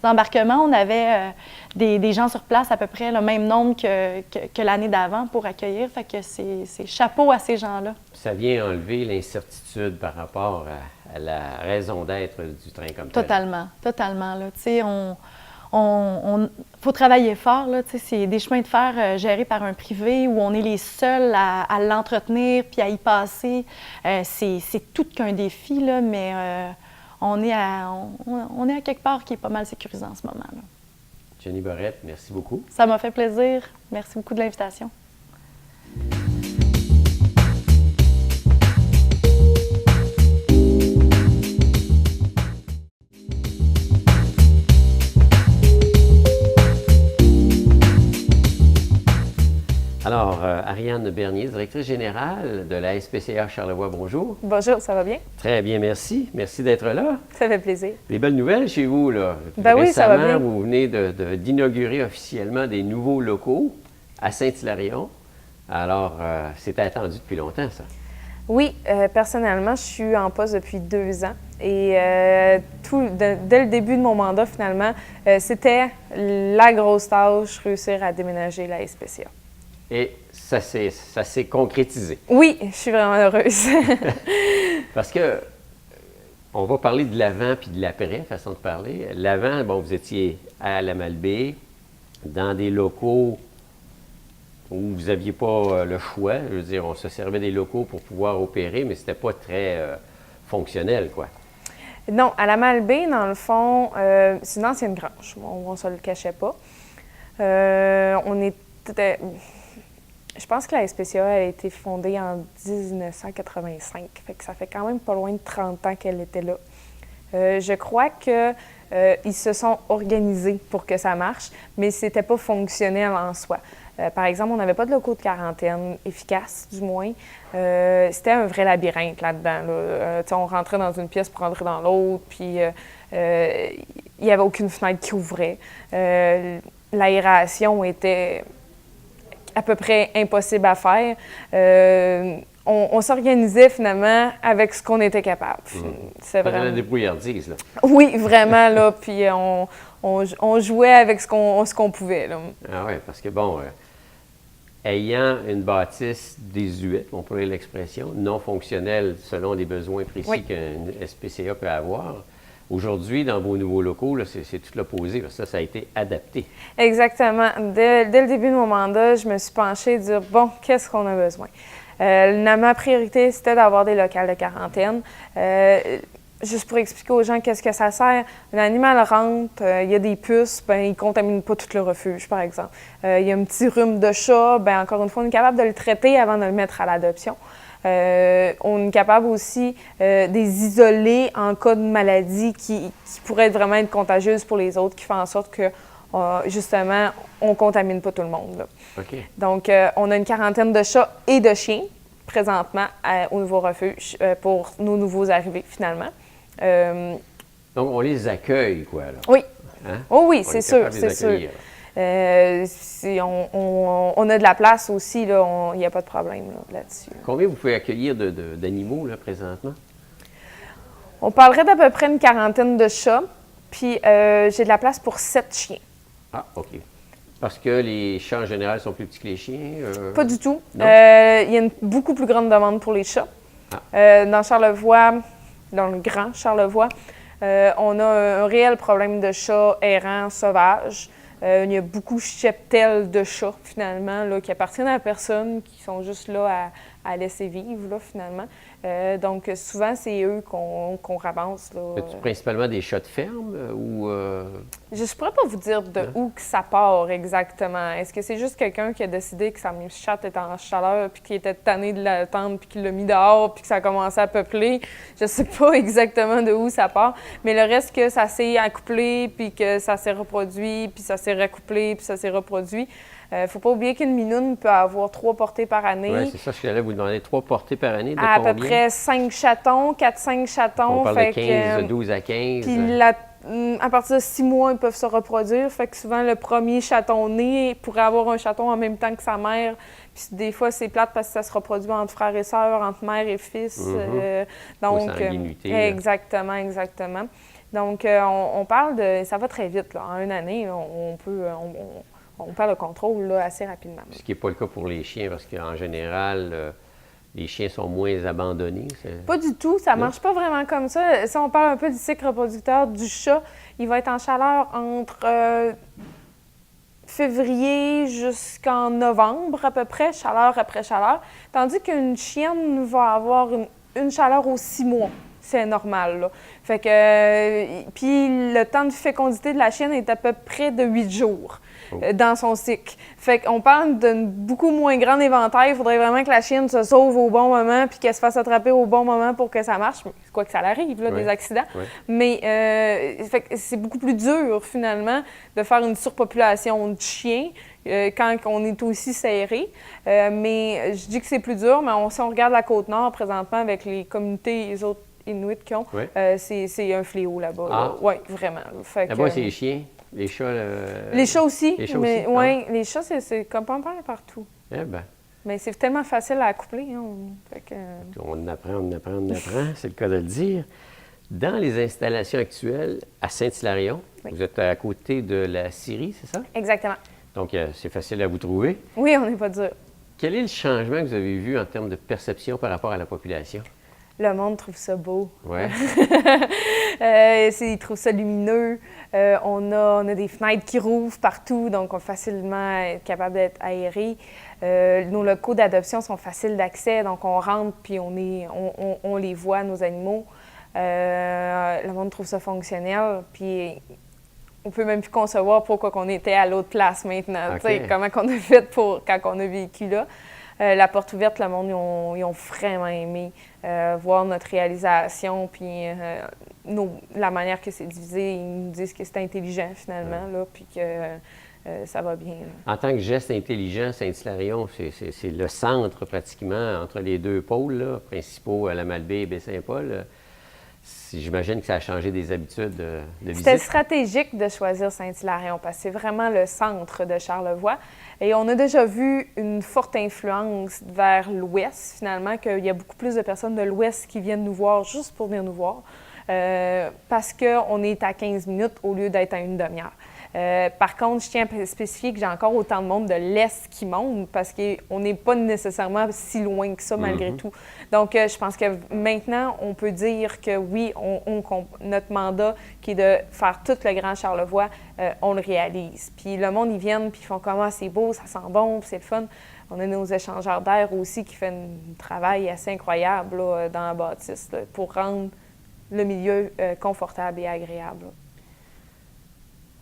C: embarquements. On avait des gens sur place à peu près le même nombre que l'année d'avant pour accueillir. Fait que c'est chapeau à ces gens-là.
A: Ça vient enlever l'incertitude par rapport à la raison d'être du train comme tel.
C: Totalement. Là. Faut travailler fort. Là, c'est des chemins de fer gérés par un privé où on est les seuls à l'entretenir puis à y passer. C'est tout qu'un défi, là, mais on est à quelque part qui est pas mal sécurisant en ce moment. Là.
A: Jenny Borette, merci beaucoup.
C: Ça m'a fait plaisir. Merci beaucoup de l'invitation.
A: Marianne Bernier, directrice générale de la SPCA Charlevoix. Bonjour.
D: Bonjour, ça va bien?
A: Très bien, merci. Merci d'être là.
D: Ça fait plaisir.
A: Des belles nouvelles chez vous, là.
D: Ben oui, ça va
A: Récemment,
D: bien.
A: vous venez d'inaugurer officiellement des nouveaux locaux à Saint-Hilarion. Alors, c'était attendu depuis longtemps, ça.
D: Oui, personnellement, je suis en poste depuis 2 ans et dès le début de mon mandat, finalement, c'était la grosse tâche, réussir à déménager la SPCA.
A: Et ça s'est concrétisé.
D: Oui, je suis vraiment heureuse.
A: Parce que on va parler de l'avant puis de l'après, façon de parler. L'avant, bon, vous étiez à la Malbaie, dans des locaux où vous n'aviez pas le choix. Je veux dire, on se servait des locaux pour pouvoir opérer, mais c'était pas très fonctionnel, quoi.
D: Non, à la Malbaie, dans le fond, c'est une ancienne grange. On ne se le cachait pas. Je pense que la SPCA a été fondée en 1985. Fait que ça fait quand même pas loin de 30 ans qu'elle était là. Je crois qu'ils se sont organisés pour que ça marche, mais c'était pas fonctionnel en soi. Par exemple, on n'avait pas de locaux de quarantaine efficaces, du moins. C'était un vrai labyrinthe là-dedans. On rentrait dans une pièce pour rentrer dans l'autre, puis il n'y avait aucune fenêtre qui ouvrait. L'aération était à peu près impossible à faire. On s'organisait finalement avec ce qu'on était capable. C'est
A: Vraiment
D: vraiment...
A: la débrouillardise, là.
D: Oui, vraiment, là. Puis on jouait avec ce qu'on pouvait, là.
A: Ah oui, parce que bon, ayant une bâtisse désuète, on pourrait l'expression, non fonctionnelle selon les besoins précis
D: Oui.
A: qu'une SPCA peut avoir, aujourd'hui, dans vos nouveaux locaux, là, c'est tout l'opposé, parce que ça a été adapté.
D: Exactement. Dès le début de mon mandat, je me suis penchée et dire, bon, qu'est-ce qu'on a besoin? Ma priorité, c'était d'avoir des locales de quarantaine. Juste pour expliquer aux gens qu'est-ce que ça sert, un animal rentre, il y a des puces, ben il ne contamine pas tout le refuge, par exemple. Il y a un petit rhume de chat, ben encore une fois, on est capable de le traiter avant de le mettre à l'adoption. On est capable aussi des isoler en cas de maladie qui pourrait vraiment être contagieuse pour les autres, qui fait en sorte que, justement, on ne contamine pas tout le monde, là.
A: OK.
D: Donc, on a une quarantaine de chats et de chiens présentement au nouveau refuge pour nos nouveaux arrivés, finalement.
A: Donc, on les accueille, quoi, là.
D: Oui.
A: Hein?
D: Oh oui,
A: On
D: c'est
A: est
D: sûr,
A: capable de les
D: c'est sûr.
A: accueillir.
D: On a de la place aussi, là, il n'y a pas de problème là-dessus.
A: Combien vous pouvez accueillir d'animaux, là, présentement?
D: On parlerait d'à peu près une quarantaine de chats, puis j'ai de la place pour 7 chiens.
A: Ah, OK. Parce que les chats, en général, sont plus petits que les chiens?
D: Pas du tout.
A: Non?
D: Il y a une beaucoup plus grande demande pour les chats. Dans Charlevoix, dans le grand Charlevoix, on a un réel problème de chats errants, sauvages. Il y a beaucoup de cheptels de chats, finalement, là, qui appartiennent à personne, qui sont juste là à laisser vivre, là, finalement. Donc, souvent, c'est eux qu'on ramasse, là.
A: C'est principalement des chats de ferme ou...
D: Je ne pourrais pas vous dire de où que ça part exactement. Est-ce que c'est juste quelqu'un qui a décidé que sa chatte était en chaleur, puis qui était tanné de l'attendre, puis qui l'a mis dehors, puis que ça a commencé à peupler? Je ne sais pas exactement de où ça part. Mais le reste, que ça s'est accouplé, puis que ça s'est reproduit, puis ça s'est recouplé, puis ça s'est reproduit. Il ne faut pas oublier qu'une minoune peut avoir 3 portées par année.
A: Oui, c'est ça, je allais vous demander. 3 portées par année, de
D: à
A: combien?
D: peu près 5 chatons, 4-5 chatons.
A: On parle
D: fait
A: de 15,
D: que,
A: de 12 à 15.
D: Puis à partir de 6 mois, ils peuvent se reproduire. Fait que souvent, le premier chaton né pourrait avoir un chaton en même temps que sa mère. Puis des fois, c'est plate parce que ça se reproduit entre frères et sœurs, entre mère et fils.
A: Consanguinité,
D: exactement, exactement. Donc, on parle de... Ça va très vite, là. En une année, on perd le contrôle là, assez rapidement.
A: Ce qui n'est pas le cas pour les chiens, parce qu'en général, les chiens sont moins abandonnés.
D: Pas du tout, ça
A: Non?
D: marche pas vraiment comme ça. Si on parle un peu du cycle reproducteur du chat, il va être en chaleur entre février jusqu'en novembre à peu près, chaleur après chaleur, tandis qu'une chienne va avoir une chaleur aux 6 mois. c'est normal, là. Fait que, puis le temps de fécondité de la chienne est à peu près de 8 jours dans son cycle. Fait qu'on parle d'un beaucoup moins grand éventail. Il faudrait vraiment que la chienne se sauve au bon moment puis qu'elle se fasse attraper au bon moment pour que ça marche. Quoi que ça arrive, là, des accidents. Mais fait que c'est beaucoup plus dur, finalement, de faire une surpopulation de chiens quand on est aussi serré. Mais je dis que c'est plus dur, mais si on regarde la Côte-Nord présentement avec les communautés, les autres Inuits qui ont, c'est un fléau là-bas.
A: Ah.
D: Oui, vraiment.
A: Là-bas, c'est les chiens, les chats.
D: Les chats aussi.
A: Les chats
D: mais,
A: aussi?
D: Oui, les chats, c'est comme pas mal partout.
A: Eh ben,
D: Mais c'est tellement facile à accoupler. Hein, fait que...
A: on apprend, c'est le cas de le dire. Dans les installations actuelles à Saint-Hilarion, vous êtes à côté de la scierie, c'est ça?
D: Exactement.
A: Donc, c'est facile à vous trouver.
D: Oui, on n'est pas dur.
A: Quel est le changement que vous avez vu en termes de perception par rapport à la population?
D: Le monde trouve ça beau.
A: Oui.
D: Ils trouvent ça lumineux. On a des fenêtres qui rouvrent partout, donc on est facilement capable d'être aéré. Nos locaux d'adoption sont faciles d'accès, donc on rentre puis on les voit, nos animaux. Le monde trouve ça fonctionnel, puis on peut même plus concevoir pourquoi on était à l'autre place maintenant. Okay. Comment on a fait pour quand on a vécu là. La porte ouverte, le monde, ils ont vraiment aimé voir notre réalisation, puis la manière que c'est divisé. Ils nous disent que c'est intelligent, finalement, là, puis que ça va bien. Là.
A: En tant que geste intelligent, Saint-Hilarion, c'est le centre, pratiquement, entre les deux pôles là, principaux, à la Malbaie et Baie-Saint-Paul. J'imagine que ça a changé des habitudes de visite.
D: C'était stratégique de choisir Saint-Hilarion parce que c'est vraiment le centre de Charlevoix. Et on a déjà vu une forte influence vers l'ouest, finalement, qu'il y a beaucoup plus de personnes de l'ouest qui viennent nous voir juste pour venir nous voir parce qu'on est à 15 minutes au lieu d'être à une demi-heure. Par contre, je tiens à spécifier que j'ai encore autant de monde de l'Est qui monte parce qu'on n'est pas nécessairement si loin que ça malgré tout. Donc, je pense que maintenant, on peut dire que oui, notre mandat qui est de faire tout le Grand Charlevoix, on le réalise. Puis le monde, ils viennent puis ils font comment c'est beau, ça sent bon, puis c'est le fun. On a nos échangeurs d'air aussi qui font un travail assez incroyable là, dans la bâtisse là, pour rendre le milieu confortable et agréable. Là.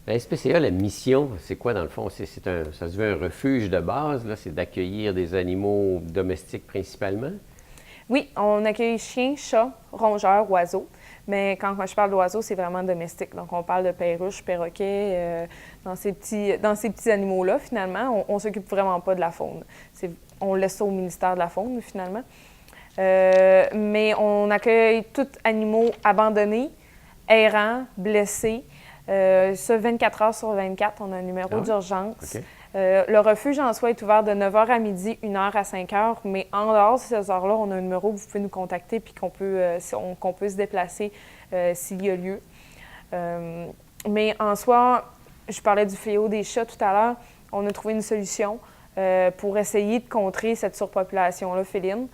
A: La SPCA, la mission, c'est quoi dans le fond? Ça se veut un refuge de base, là, c'est d'accueillir des animaux domestiques principalement? Oui,
D: on accueille chiens, chats, rongeurs, oiseaux. Mais quand je parle d'oiseaux, c'est vraiment domestique. Donc, on parle de perruches, perroquets, dans ces petits animaux-là, finalement. On ne s'occupe vraiment pas de la faune. On laisse ça au ministère de la Faune, finalement. Mais on accueille tous animaux abandonnés, errants, blessés. Ça, 24 heures sur 24, on a un numéro d'urgence. Okay. Le refuge en soi est ouvert de 9h à midi, 1h à 5h, mais en dehors de ces heures-là, on a un numéro où vous pouvez nous contacter puis qu'on peut se déplacer s'il y a lieu. Mais en soi, je parlais du fléau des chats tout à l'heure, on a trouvé une solution pour essayer de contrer cette surpopulation-là féline.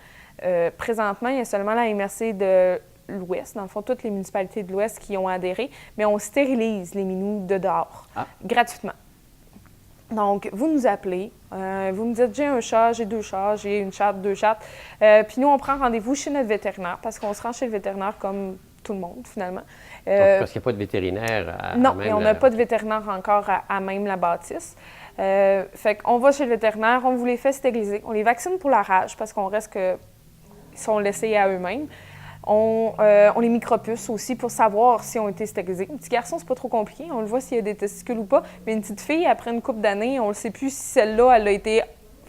D: Présentement, il y a seulement la MRC de l'Ouest, dans le fond, toutes les municipalités de l'Ouest qui ont adhéré, mais on stérilise les minous de dehors, gratuitement. Donc, vous nous appelez, vous me dites « j'ai un chat, j'ai 2 chats, j'ai une chatte, 2 chattes », puis nous, on prend rendez-vous chez notre vétérinaire, parce qu'on se rend chez le vétérinaire comme tout le monde, finalement.
A: Parce qu'il n'y a pas de vétérinaire à
D: non,
A: même
D: et on n'a pas de vétérinaire encore à même la bâtisse. Fait qu'on va chez le vétérinaire, on vous les fait stériliser, on les vaccine pour la rage, parce qu'on reste que ils sont laissés à eux-mêmes. On les micropuce aussi pour savoir si on a été stérilisés. Un petit garçon, c'est pas trop compliqué. On le voit s'il y a des testicules ou pas. Mais une petite fille, après une couple d'années, on ne sait plus si celle-là, elle a été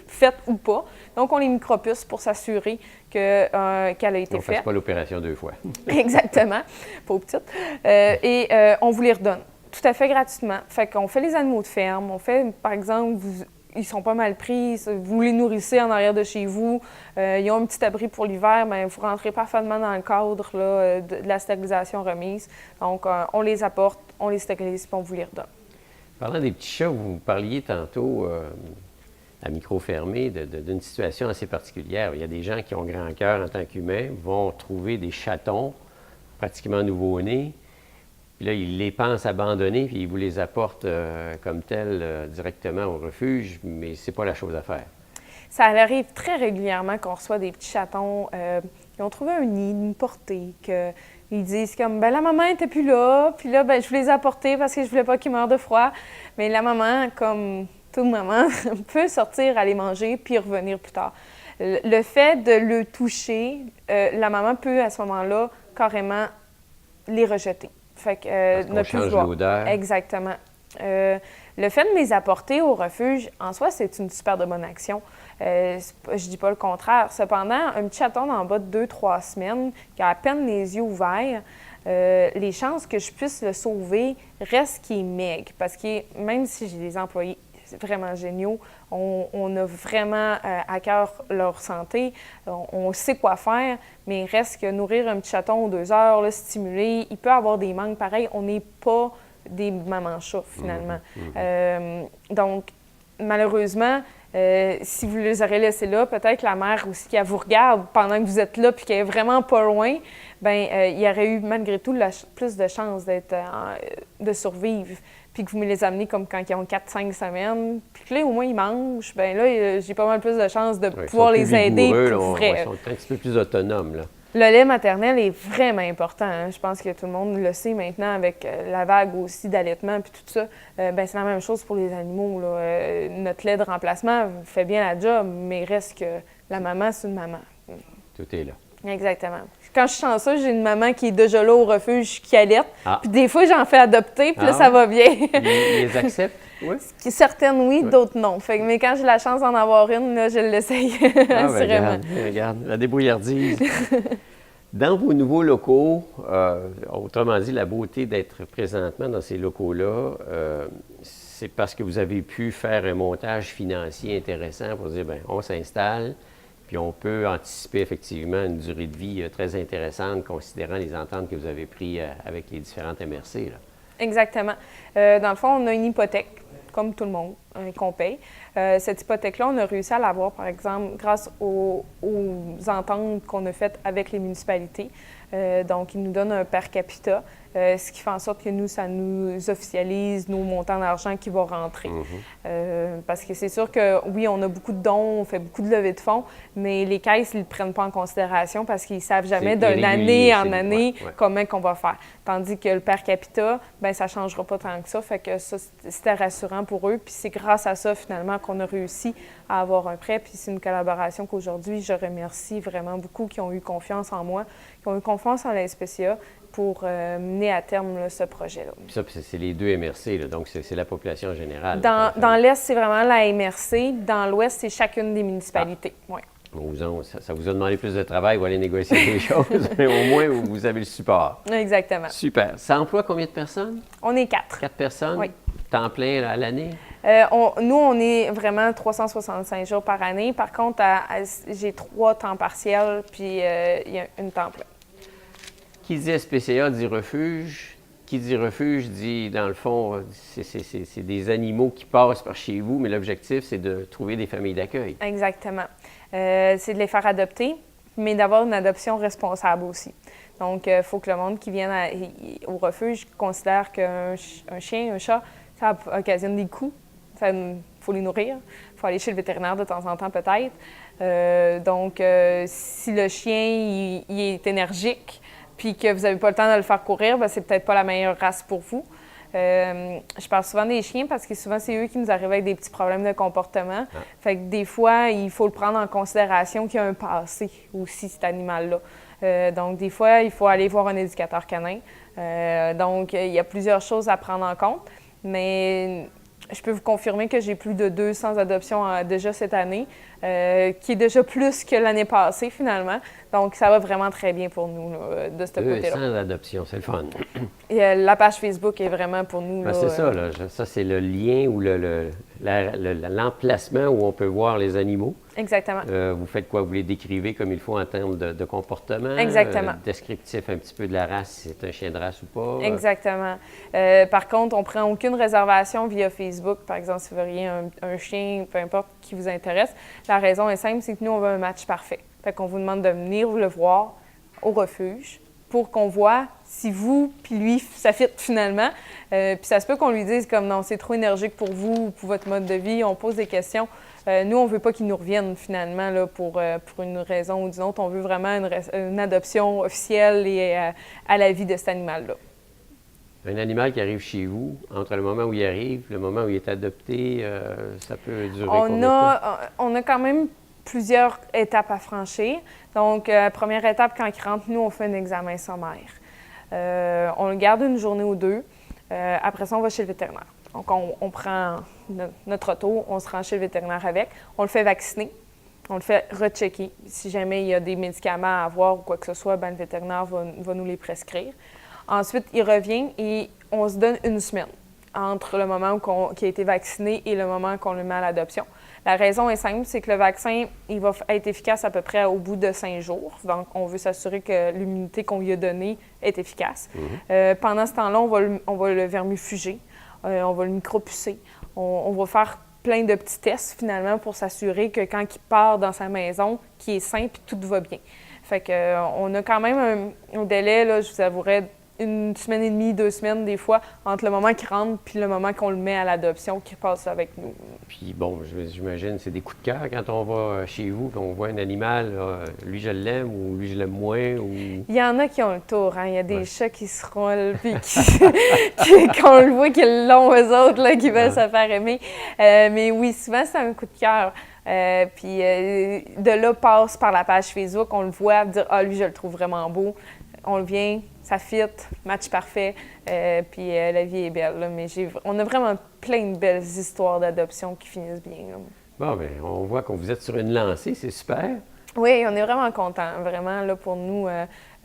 D: faite ou pas. Donc, on les micropuce pour s'assurer qu'elle a été faite.
A: On ne fait pas l'opération 2 fois.
D: Exactement. Pas petite. Et on vous les redonne. Tout à fait gratuitement. Fait qu'on fait les animaux de ferme. On fait, par exemple, ils sont pas mal pris, vous les nourrissez en arrière de chez vous, ils ont un petit abri pour l'hiver, mais vous rentrez parfaitement dans le cadre là, de la stérilisation remise. Donc, on les apporte, on les stérilise, puis on vous les redonne.
A: Parlant des petits chats, vous parliez tantôt à micro fermé d'une situation assez particulière. Il y a des gens qui ont grand cœur en tant qu'humains, vont trouver des chatons pratiquement nouveau-nés. Puis là, ils les pensent abandonnés, puis ils vous les apportent comme tels directement au refuge, mais c'est pas la chose à faire.
D: ça arrive très régulièrement qu'on reçoit des petits chatons qui ont trouvé un nid, une portée, qu'ils disent comme, ben la maman n'était plus là, puis là, ben je vous les ai apportés parce que je voulais pas qu'ils meurent de froid. Mais la maman, comme toute maman, peut sortir, aller manger, puis revenir plus tard. Le fait de le toucher, la maman peut à ce moment-là carrément les rejeter. Fait que
A: Parce qu'on change l'odeur.
D: Exactement. Le fait de me les apporter au refuge, en soi, c'est une super de bonne action. Je dis pas le contraire. Cependant, un petit chaton en bas de 2-3 semaines, qui a à peine les yeux ouverts, les chances que je puisse le sauver restent qui est maigre. Parce que même si j'ai des employés vraiment géniaux, on a vraiment à cœur leur santé, on sait quoi faire, mais il reste que nourrir un petit chaton aux 2 heures, le stimuler, il peut avoir des manques pareils. On n'est pas des mamans chats, finalement. Donc, malheureusement, si vous les aurez laissés là, peut-être la mère aussi qui vous regarde pendant que vous êtes là puis qu'elle est vraiment pas loin, bien, il y aurait eu malgré tout plus de chances de survivre. Puis que vous me les amenez comme quand ils ont 4-5 semaines, puis que là, au moins, ils mangent, bien là, j'ai pas mal plus de chances de pouvoir les aider pour vrai.
A: Ils sont un petit peu plus autonomes, là.
D: Le lait maternel est vraiment important. Hein. Je pense que tout le monde le sait maintenant avec la vague aussi d'allaitement puis tout ça. Ben, c'est la même chose pour les animaux. Là. Notre lait de remplacement fait bien la job, mais reste que la maman, c'est une maman.
A: Tout est là.
D: Exactement. Quand je suis chanceuse, j'ai une maman qui est déjà là au refuge, qui allaite.
A: Ah.
D: Puis des fois, j'en fais adopter, puis là, ça va bien.
A: Ils les acceptent? Oui.
D: Certaines, oui, d'autres, non. Fait que, mais quand j'ai la chance d'en avoir une, là, je l'essaye, assurément.
A: Regarde, la débrouillardise. Dans vos nouveaux locaux, autrement dit, la beauté d'être présentement dans ces locaux-là, c'est parce que vous avez pu faire un montage financier intéressant pour dire, bien, on s'installe, puis on peut anticiper effectivement une durée de vie très intéressante, considérant les ententes que vous avez prises avec les différentes MRC. Là.
D: Exactement. Dans le fond, on a une hypothèque, comme tout le monde, qu'on paye. Cette hypothèque-là, on a réussi à l'avoir, par exemple, grâce aux ententes qu'on a faites avec les municipalités. Donc, ils nous donnent un per capita, ce qui fait en sorte que nous, ça nous officialise nos montants d'argent qui vont rentrer. Parce que c'est sûr que, oui, on a beaucoup de dons, on fait beaucoup de levées de fonds, mais les caisses, ils ne le prennent pas en considération parce qu'ils ne savent jamais d'année en année comment qu'on va faire. Tandis que le per capita, bien, ça ne changera pas tant que ça. Fait que ça, c'était rassurant pour eux. Puis c'est grâce à ça, finalement, qu'on a réussi à avoir un prêt. Puis c'est une collaboration qu'aujourd'hui, je remercie vraiment beaucoup, qui ont eu confiance en moi, qui ont eu confiance en la SPCA pour mener à terme là, ce projet-là. Puis
A: ça, c'est les 2 MRC, là, donc c'est la population générale.
D: Dans l'Est, c'est vraiment la MRC. Dans l'Ouest, c'est chacune des municipalités. Oui.
A: Ça vous a demandé plus de travail, vous allez négocier des choses, mais au moins, vous avez le support.
D: Exactement.
A: Super. Ça emploie combien de personnes?
D: On est 4.
A: 4 personnes?
D: Oui.
A: Temps plein à l'année?
D: Nous, on est vraiment 365 jours par année. Par contre, j'ai 3 temps partiels, puis il y a une temps plein.
A: Qui dit SPCA dit refuge. Qui dit refuge dit, dans le fond, c'est des animaux qui passent par chez vous, mais l'objectif, c'est de trouver des familles d'accueil.
D: Exactement. C'est de les faire adopter, mais d'avoir une adoption responsable aussi. Donc, il faut que le monde qui vienne au refuge considère qu'un chien, un chat, ça occasionne des coûts. Il faut les nourrir. Il faut aller chez le vétérinaire de temps en temps, peut-être. Donc, si le chien il est énergique, puis que vous n'avez pas le temps de le faire courir, bien, c'est peut-être pas la meilleure race pour vous. Je parle souvent des chiens parce que souvent, c'est eux qui nous arrivent avec des petits problèmes de comportement. Fait que des fois, il faut le prendre en considération qu'il y a un passé aussi, cet animal-là. Donc, des fois, il faut aller voir un éducateur canin. Donc, il y a plusieurs choses à prendre en compte. Mais je peux vous confirmer que j'ai plus de 200 adoptions déjà cette année, qui est déjà plus que l'année passée, finalement. Donc, ça va vraiment très bien pour nous, là, de ce côté-là.
A: 200 adoptions, c'est le fun.
D: Et, la page Facebook est vraiment pour nous.
A: Ben, c'est ça, là. Ça, c'est le lien ou l'emplacement où on peut voir les animaux.
D: Exactement.
A: Vous faites quoi? Vous les décrivez comme il faut en termes de comportement?
D: Exactement.
A: Descriptif un petit peu de la race, si c'est un chien de race ou pas?
D: Exactement. Par contre, on ne prend aucune réservation via Facebook. Par exemple, si vous voyez un chien, peu importe qui vous intéresse. La raison est simple, c'est que nous, on veut un match parfait. Fait qu'on vous demande de venir le voir au refuge pour qu'on voit si vous puis lui, ça fit finalement. Puis ça se peut qu'on lui dise comme non, c'est trop énergique pour vous ou pour votre mode de vie. On pose des questions Nous, on ne veut pas qu'ils nous reviennent finalement là, pour une raison ou d'une autre. On veut vraiment une adoption officielle et à la vie de cet animal-là.
A: Un animal qui arrive chez vous, entre le moment où il arrive, le moment où il est adopté, ça peut durer combien de temps?
D: On a quand même plusieurs étapes à franchir. Donc, première étape, quand il rentre, nous, on fait un examen sommaire. On le garde une journée ou deux. Après ça, on va chez le vétérinaire. Donc, on prend notre auto, on se rend chez le vétérinaire avec. On le fait vacciner. On le fait rechecker. Si jamais il y a des médicaments à avoir ou quoi que ce soit, bien, le vétérinaire va nous les prescrire. Ensuite, il revient et on se donne une semaine entre le moment où il a été vacciné et le moment qu'on le met à l'adoption. La raison est simple, c'est que le vaccin, il va être efficace à peu près au bout de 5 jours. Donc, on veut s'assurer que l'immunité qu'on lui a donnée est efficace. Pendant ce temps-là, on va le vermifuger, on va le micropucer, on va faire plein de petits tests, finalement, pour s'assurer que quand il part dans sa maison, qu'il est sain et tout va bien. Fait que, on a quand même un délai, là, je vous avouerais, 1 semaine et demie, 2 semaines, des fois, entre le moment qu'il rentre puis le moment qu'on le met à l'adoption, qu'il passe avec nous.
A: Puis bon, j'imagine, c'est des coups de cœur quand on va chez vous, qu'on voit un animal, là, lui je l'aime ou lui je l'aime moins. Ou...
D: Il y en a qui ont le tour, hein. Il y a des chats qui se roulent puis qu'on le voit qu'ils l'ont eux autres, là, qui veulent se faire aimer. Mais oui, souvent, c'est un coup de cœur. Puis de là, passe par la page Facebook, on le voit, dire « Ah, lui, je le trouve vraiment beau ». On le vient, ça fit, match parfait, puis la vie est belle. Là, mais on a vraiment plein de belles histoires d'adoption qui finissent bien. Là.
A: Bon, bien, on voit qu'on vous êtes sur une lancée, c'est super.
D: Oui, on est vraiment contents, vraiment, là, pour nous,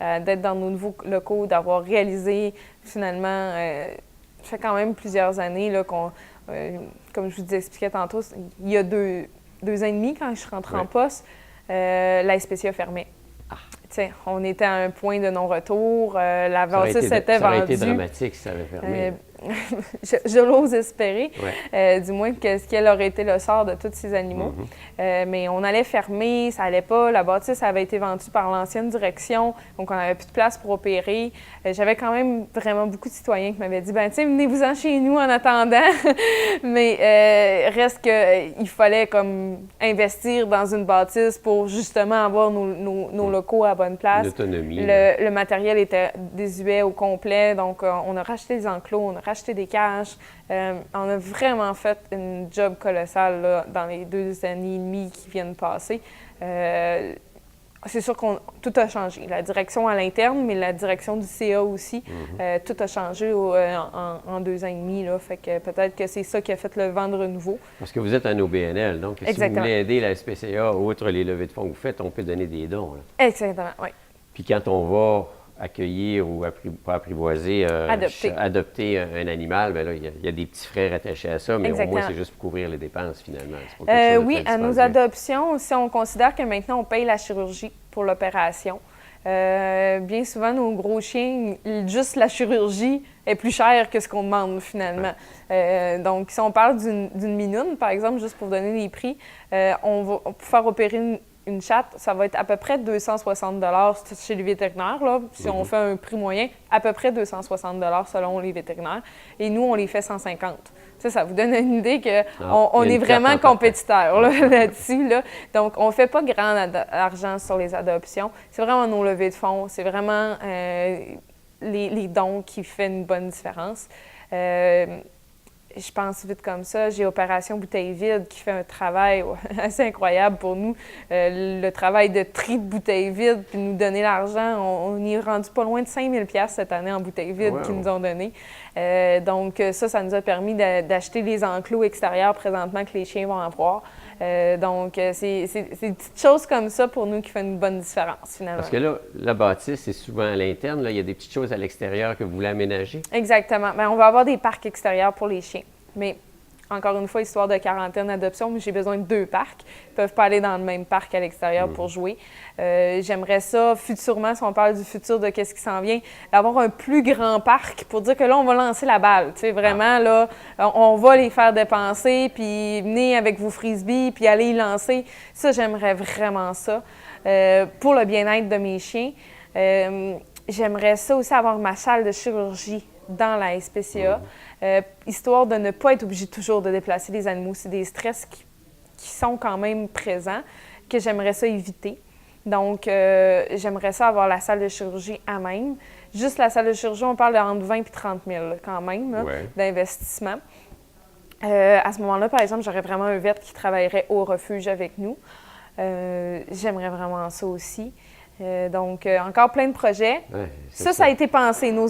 D: d'être dans nos nouveaux locaux, d'avoir réalisé, finalement, ça fait quand même plusieurs années, là, comme je vous expliquais tantôt, il y a 2 ans et demi, quand je suis rentrée en poste, la SPCA fermait. T'sais, on était à un point de non-retour. La bâtisse s'était vendue.
A: Ça aurait été dramatique si ça avait fermé.
D: Je l'ose espérer, du moins ce quel aurait été le sort de tous ces animaux. Mais on allait fermer, ça allait pas. La bâtisse avait été vendue par l'ancienne direction, donc on n'avait plus de place pour opérer. J'avais quand même vraiment beaucoup de citoyens qui m'avaient dit « ben tu sais, venez-vous-en chez nous en attendant ». Mais reste qu'il fallait comme investir dans une bâtisse pour justement avoir nos locaux à bonne place.
A: L'autonomie.
D: Le matériel était désuet au complet, donc on a racheté des enclos, on a racheté des cages. On a vraiment fait une job colossale là, dans les 2 années et demie qui viennent passer. C'est sûr que tout a changé. La direction à l'interne, mais la direction du CA aussi, tout a changé en 2 ans et demi. Là, fait que peut-être que c'est ça qui a fait le vent de renouveau. Parce
A: que vous êtes un OBNL, donc si vous voulez aider la SPCA, outre les levées de fonds que vous faites, on peut donner des dons. Là.
D: Exactement, oui.
A: Puis quand on va accueillir ou pas apprivoiser, adopter un animal, bien là, il y a des petits frais rattachés à ça, mais au moins, c'est juste pour couvrir les dépenses, finalement. C'est pas quelque chose
D: oui, à nos adoptions, si on considère que maintenant, on paye la chirurgie pour l'opération. Bien souvent, nos gros chiens, juste la chirurgie est plus chère que ce qu'on demande, finalement. Donc, si on parle d'une minoune, par exemple, juste pour donner des prix, pour faire opérer une chatte, ça va être à peu près 260 $ chez les vétérinaires. Là. Si on fait un prix moyen, à peu près 260 $ selon les vétérinaires. Et nous, on les fait 150. Ça vous donne une idée qu'on est vraiment compétiteurs là-dessus. Là. Donc, on ne fait pas grand argent sur les adoptions. C'est vraiment nos levées de fonds. C'est vraiment les dons qui font une bonne différence. Je pense vite comme ça. J'ai Opération Bouteille Vide qui fait un travail assez incroyable pour nous. Le travail de tri de bouteilles vides, puis nous donner l'argent. On y est rendu pas loin de 5 000 $ cette année en bouteilles vides qu'ils nous ont donné. Donc ça nous a permis d'acheter les enclos extérieurs présentement que les chiens vont avoir. Donc c'est des petites choses comme ça pour nous qui font une bonne différence finalement.
A: Parce que là, la bâtisse, c'est souvent à l'interne. Là, il y a des petites choses à l'extérieur que vous voulez aménager.
D: Exactement. Bien, on va avoir des parcs extérieurs pour les chiens. Mais encore une fois, histoire de quarantaine d'adoption, mais j'ai besoin de 2 parcs. Ils ne peuvent pas aller dans le même parc à l'extérieur pour jouer. J'aimerais ça, futurement, si on parle du futur de qu'est-ce qui s'en vient, d'avoir un plus grand parc pour dire que là, on va lancer la balle. Tu sais, vraiment, là, on va les faire dépenser, puis venez avec vos frisbees, puis aller y lancer. Ça, j'aimerais vraiment ça. Pour le bien-être de mes chiens, j'aimerais ça aussi avoir ma salle de chirurgie dans la SPCA, histoire de ne pas être obligé toujours de déplacer les animaux. C'est des stress qui sont quand même présents, que j'aimerais ça éviter. Donc, j'aimerais ça avoir la salle de chirurgie à même. Juste la salle de chirurgie, on parle de entre 20 et 30 000 là, quand même là, d'investissement. À ce moment-là, par exemple, j'aurais vraiment un vet qui travaillerait au refuge avec nous. J'aimerais vraiment ça aussi. Donc, encore plein de projets.
A: Ouais,
D: ça a été pensé. Nos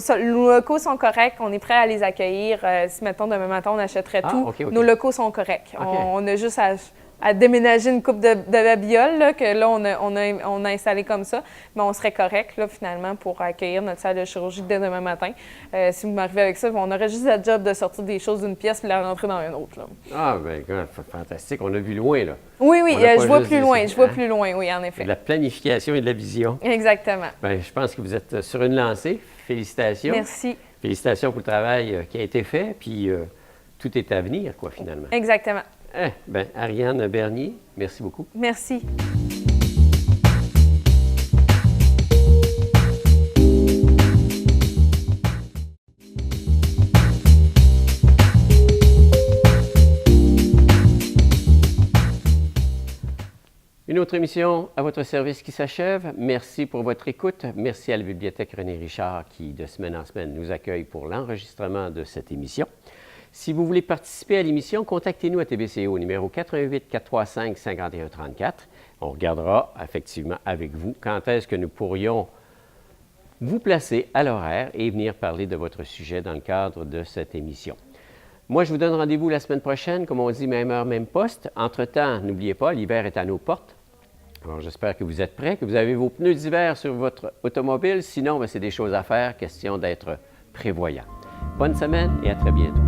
D: locaux sont corrects. On est prêt à les accueillir. Si, mettons, demain matin, on achèterait tout,
A: OK.
D: nos locaux sont corrects. On a juste à déménager une coupe de babioles, là, que là, on a installé comme ça. Mais on serait correct, là, finalement, pour accueillir notre salle de chirurgie dès demain matin. Si vous m'arrivez avec ça, on aurait juste le job de sortir des choses d'une pièce et la rentrer dans une autre. Là.
A: Ah, bien, fantastique. On a vu loin, là.
D: Oui, je vois
A: juste
D: plus loin.
A: ça,
D: Je vois
A: hein?
D: plus loin, oui, en effet.
A: De la planification et de la vision.
D: Exactement.
A: Bien, je pense que vous êtes sur une lancée. Félicitations.
D: Merci.
A: Félicitations pour le travail qui a été fait, puis tout est à venir, quoi, finalement.
D: Exactement.
A: Bien, Ariane Bernier, merci beaucoup.
D: Merci.
A: Une autre émission à votre service qui s'achève. Merci pour votre écoute. Merci à la Bibliothèque René Richard qui, de semaine en semaine, nous accueille pour l'enregistrement de cette émission. Si vous voulez participer à l'émission, contactez-nous à TBCO au numéro 88-435-5134. On regardera effectivement avec vous quand est-ce que nous pourrions vous placer à l'horaire et venir parler de votre sujet dans le cadre de cette émission. Moi, je vous donne rendez-vous la semaine prochaine, comme on dit, même heure, même poste. Entre-temps, n'oubliez pas, l'hiver est à nos portes. Alors, j'espère que vous êtes prêts, que vous avez vos pneus d'hiver sur votre automobile. Sinon, c'est des choses à faire, question d'être prévoyant. Bonne semaine et à très bientôt.